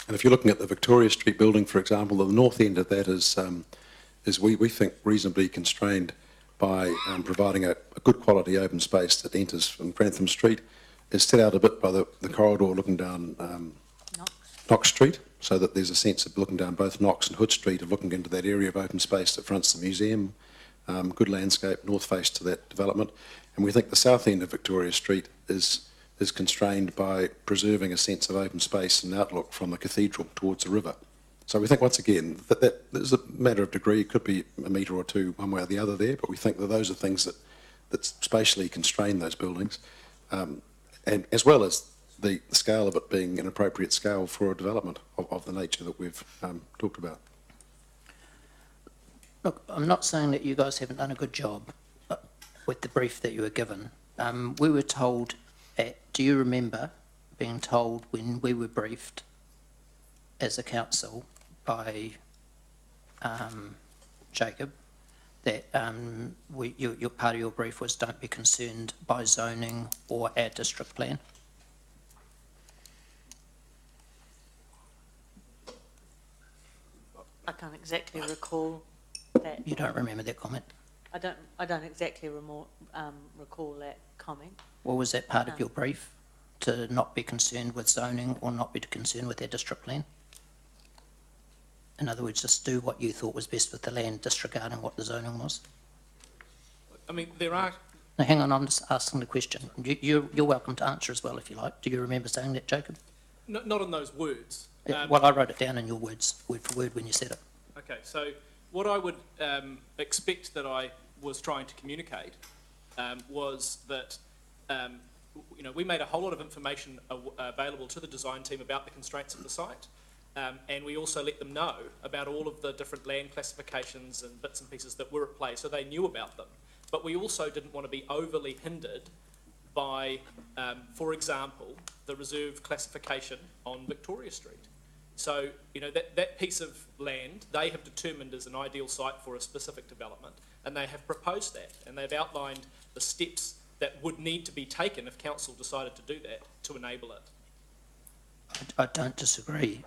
And if you're looking at the Victoria Street building, for example, the north end of that is we think reasonably constrained by providing a good quality open space that enters from Grantham Street. It's set out a bit by the corridor looking down Knox Street, so that there's a sense of looking down both Knox and Hood Street, of looking into that area of open space that fronts the museum, good landscape, north face to that development. And we think the south end of Victoria Street is constrained by preserving a sense of open space and outlook from the cathedral towards the river. So we think, once again, that is a matter of degree. It could be a metre or two one way or the other there, but we think that those are things that spatially constrain those buildings, and as well as the scale of it being an appropriate scale for a development of the nature that we've talked about. Look, I'm not saying that you guys haven't done a good job with the brief that you were given. We were told, do you remember being told when we were briefed as a council by Jacob that your part of your brief was don't be concerned by zoning or our district plan? I can't exactly recall that. You don't remember that comment? I don't exactly recall that comment. Well, was that part of your brief, to not be concerned with zoning or not be concerned with their district plan? In other words, just do what you thought was best with the land, disregarding what the zoning was? I mean, there are... Now, hang on, I'm just asking the question. You're welcome to answer as well if you like. Do you remember saying that, Jacob? Not in those words. Well, I wrote it down in your words, word for word, when you said it. Okay, so what I would expect that I was trying to communicate was that we made a whole lot of information available to the design team about the constraints of the site, and we also let them know about all of the different land classifications and bits and pieces that were at play, so they knew about them. But we also didn't want to be overly hindered by, for example, the reserve classification on Victoria Street. So, that piece of land, they have determined as an ideal site for a specific development, and they have proposed that, and they've outlined the steps that would need to be taken if council decided to do that to enable it. I don't disagree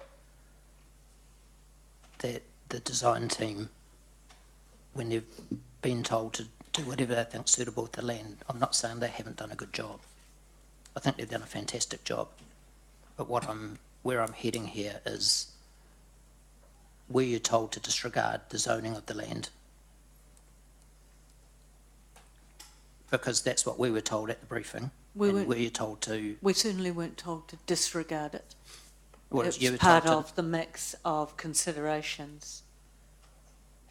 that the design team, when they've been told to do whatever they think suitable with the land, I'm not saying they haven't done a good job. I think they've done a fantastic job. But where I'm heading here is, were you told to disregard the zoning of the land? Because that's what we were told at the briefing. Were you told to... We certainly weren't told to disregard it. Well, it was part of the mix of considerations.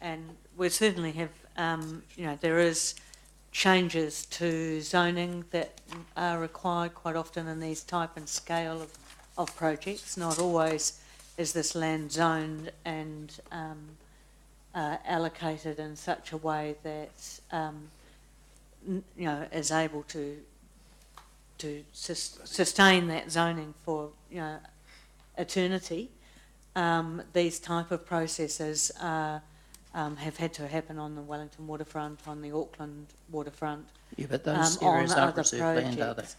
And we certainly have, there is changes to zoning that are required quite often in these type and scale of projects. Not always is this land zoned and allocated in such a way that is able to sustain that zoning for eternity. These type of processes have had to happen on the Wellington waterfront, on the Auckland waterfront. Yeah, but those areas on aren't other reserve land, are they? projects.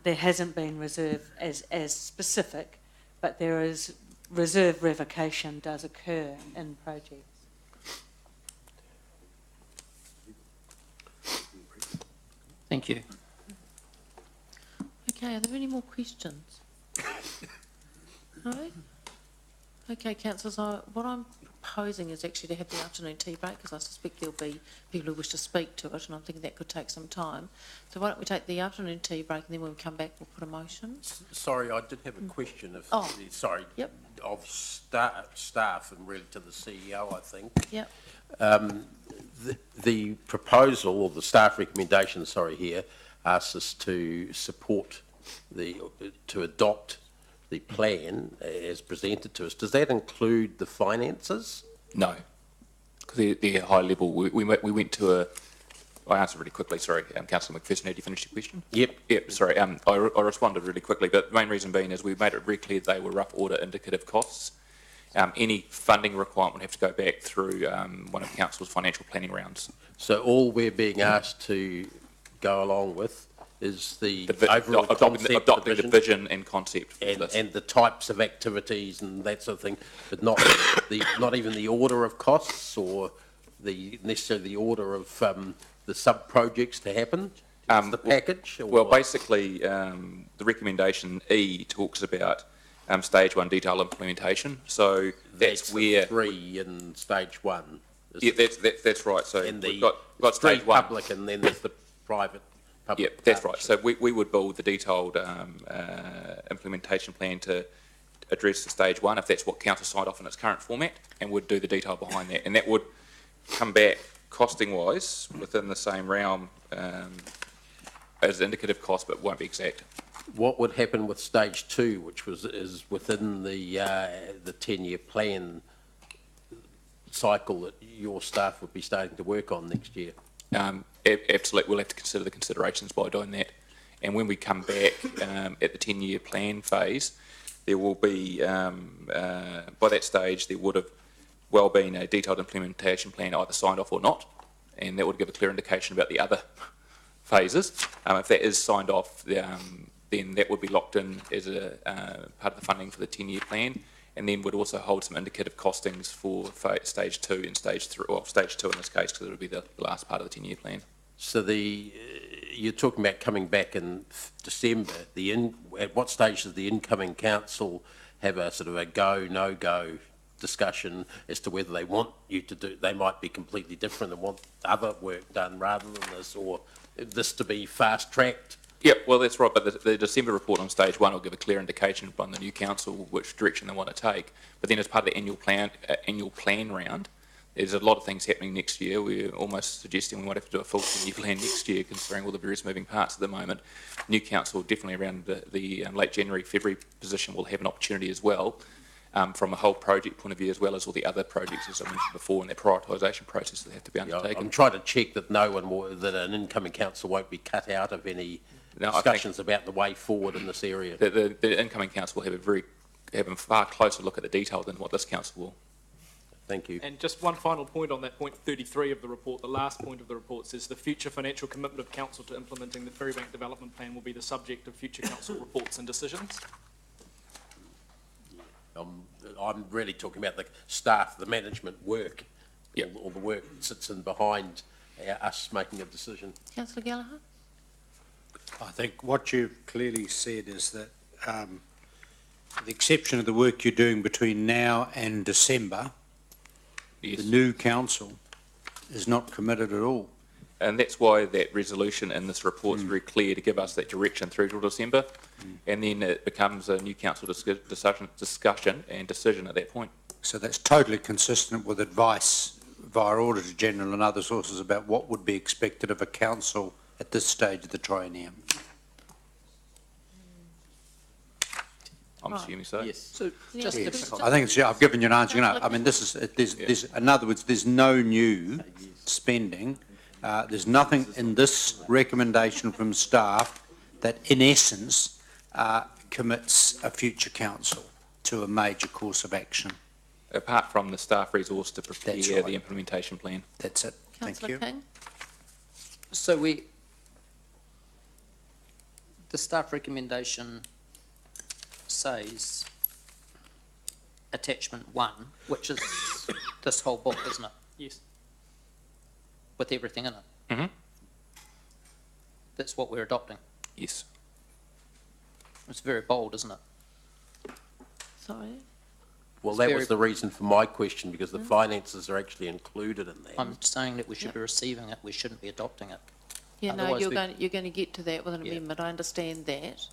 There hasn't been reserve as specific, but there is reserve revocation does occur in projects. Thank you. Okay, are there any more questions? No? Okay, councillors, what I'm proposing is actually to have the afternoon tea break, because I suspect there'll be people who wish to speak to it, and I'm thinking that could take some time. So why don't we take the afternoon tea break, and then when we come back, we'll put a motion. Sorry, I did have a question. Yep. Of staff and really to the CEO, I think. Yep. The proposal, or the staff recommendation, here, asks us to support to adopt the plan as presented to us. Does that include the finances? No, because they're high level. We went to a. I answered really quickly. Sorry, Councillor McPherson, had you finished your question? Yep. Sorry, I responded really quickly, but the main reason being is we made it very clear they were rough order indicative costs. Any funding requirement would have to go back through one of Council's financial planning rounds. So all we're being asked to go along with is the overall adopting the vision and concept and the types of activities and that sort of thing, but not even the order of costs or necessarily the order of the sub projects to happen. The package. Well, basically, the recommendation E talks about stage 1 detail implementation. So that's where 3 in stage 1. Yeah, that's right. So and we've got stage 1 public, and then there's the private. Yeah, that's right. So we would build the detailed implementation plan to address the stage 1, if that's what council signed off in its current format, and would do the detail behind that. And that would come back costing-wise within the same realm as indicative cost, but won't be exact. What would happen with stage 2, which is within the 10-year plan cycle that your staff would be starting to work on next year? Absolutely, we'll have to consider the considerations by doing that. And when we come back at the 10-year plan phase, there will be, by that stage, there would have well been a detailed implementation plan either signed off or not, and that would give a clear indication about the other phases. If that is signed off, then that would be locked in as a part of the funding for the 10-year plan, and then would also hold some indicative costings for stage 2 and stage 3, or stage 2 in this case, because it would be the last part of the 10-year plan. So you're talking about coming back in December. At what stage does the incoming council have a sort of a go, no-go discussion as to whether they want you to do, they might be completely different and want other work done rather than this, or this to be fast-tracked? Yep, well, that's right, but the December report on stage 1 will give a clear indication from the new council which direction they want to take. But then as part of the annual plan round, there's a lot of things happening next year. We're almost suggesting we might have to do a full 10-year plan next year, considering all the various moving parts at the moment. New council, definitely around the late January, February position, will have an opportunity as well, from a whole project point of view, as well as all the other projects, as I mentioned before, and their prioritisation process that have to be undertaken. I'm trying to check that that an incoming council won't be cut out of any discussions about the way forward in this area. The incoming council will have a far closer look at the detail than what this council will. Thank you. And just one final point on that, point 33 of the report, the last point of the report says the future financial commitment of council to implementing the Ferrybank Development Plan will be the subject of future council reports and decisions. I'm really talking about the staff, the management work, or the work that sits in behind us making a decision. Councillor Gallagher? I think what you've clearly said is that with the exception of the work you're doing between now and December, the new council is not committed at all. And that's why that resolution in this report is very clear to give us that direction through till December, and then it becomes a new council discussion and decision at that point. So that's totally consistent with advice via Auditor General and other sources about what would be expected of a council at this stage of the triennium. I'm assuming so. Yes. So just Yes, I think it's, I've given you an answer. You know, I mean, this is, there's, in other words, there's no new spending. There's nothing in this recommendation from staff that, in essence, commits a future council to a major course of action. Apart from the staff resource to prepare That's right. the implementation plan. That's it. Thank Councillor you. King? So the staff recommendation says attachment 1, which is this whole book, isn't it? Yes. With everything in it. Mm-hmm. That's what we're adopting. Yes. It's very bold, isn't it? Sorry? Well, It's that very- was the reason for my question, because the finances are actually included in that. I'm saying that we should be receiving it, we shouldn't be adopting it. Yeah, no, Otherwise you're going to get to that with an Yeah. amendment, I understand that.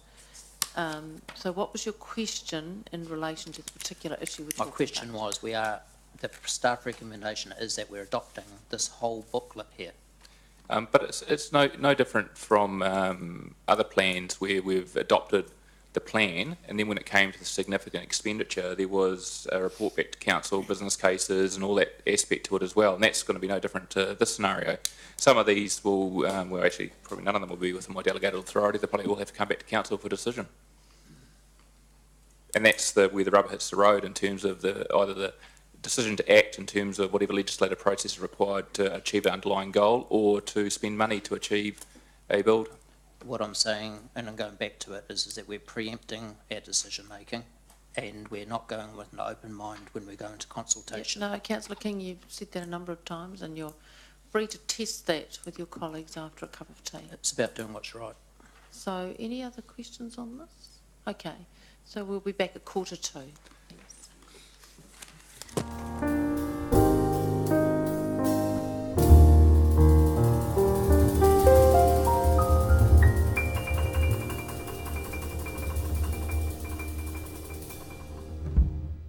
So what was your question in relation to the particular issue we're My talking question about? was, the staff recommendation is that we're adopting this whole booklet here. But it's no different from other plans where we've adopted the plan, and then when it came to the significant expenditure, there was a report back to council, business cases, and all that aspect to it as well. And that's going to be no different to this scenario. Some of these will, well, actually, probably none of them will be within my delegated authority. They probably will have to come back to council for decision. And that's where the rubber hits the road in terms of either the decision to act in terms of whatever legislative process is required to achieve an underlying goal, or to spend money to achieve a build. What I'm saying, and I'm going back to it, is that we're preempting our decision-making, and we're not going with an open mind when we go into consultation. No, Councillor King, you've said that a number of times, and you're free to test that with your colleagues after a cup of tea. It's about doing what's right. So any other questions on this? Okay, so we'll be back at 1:45.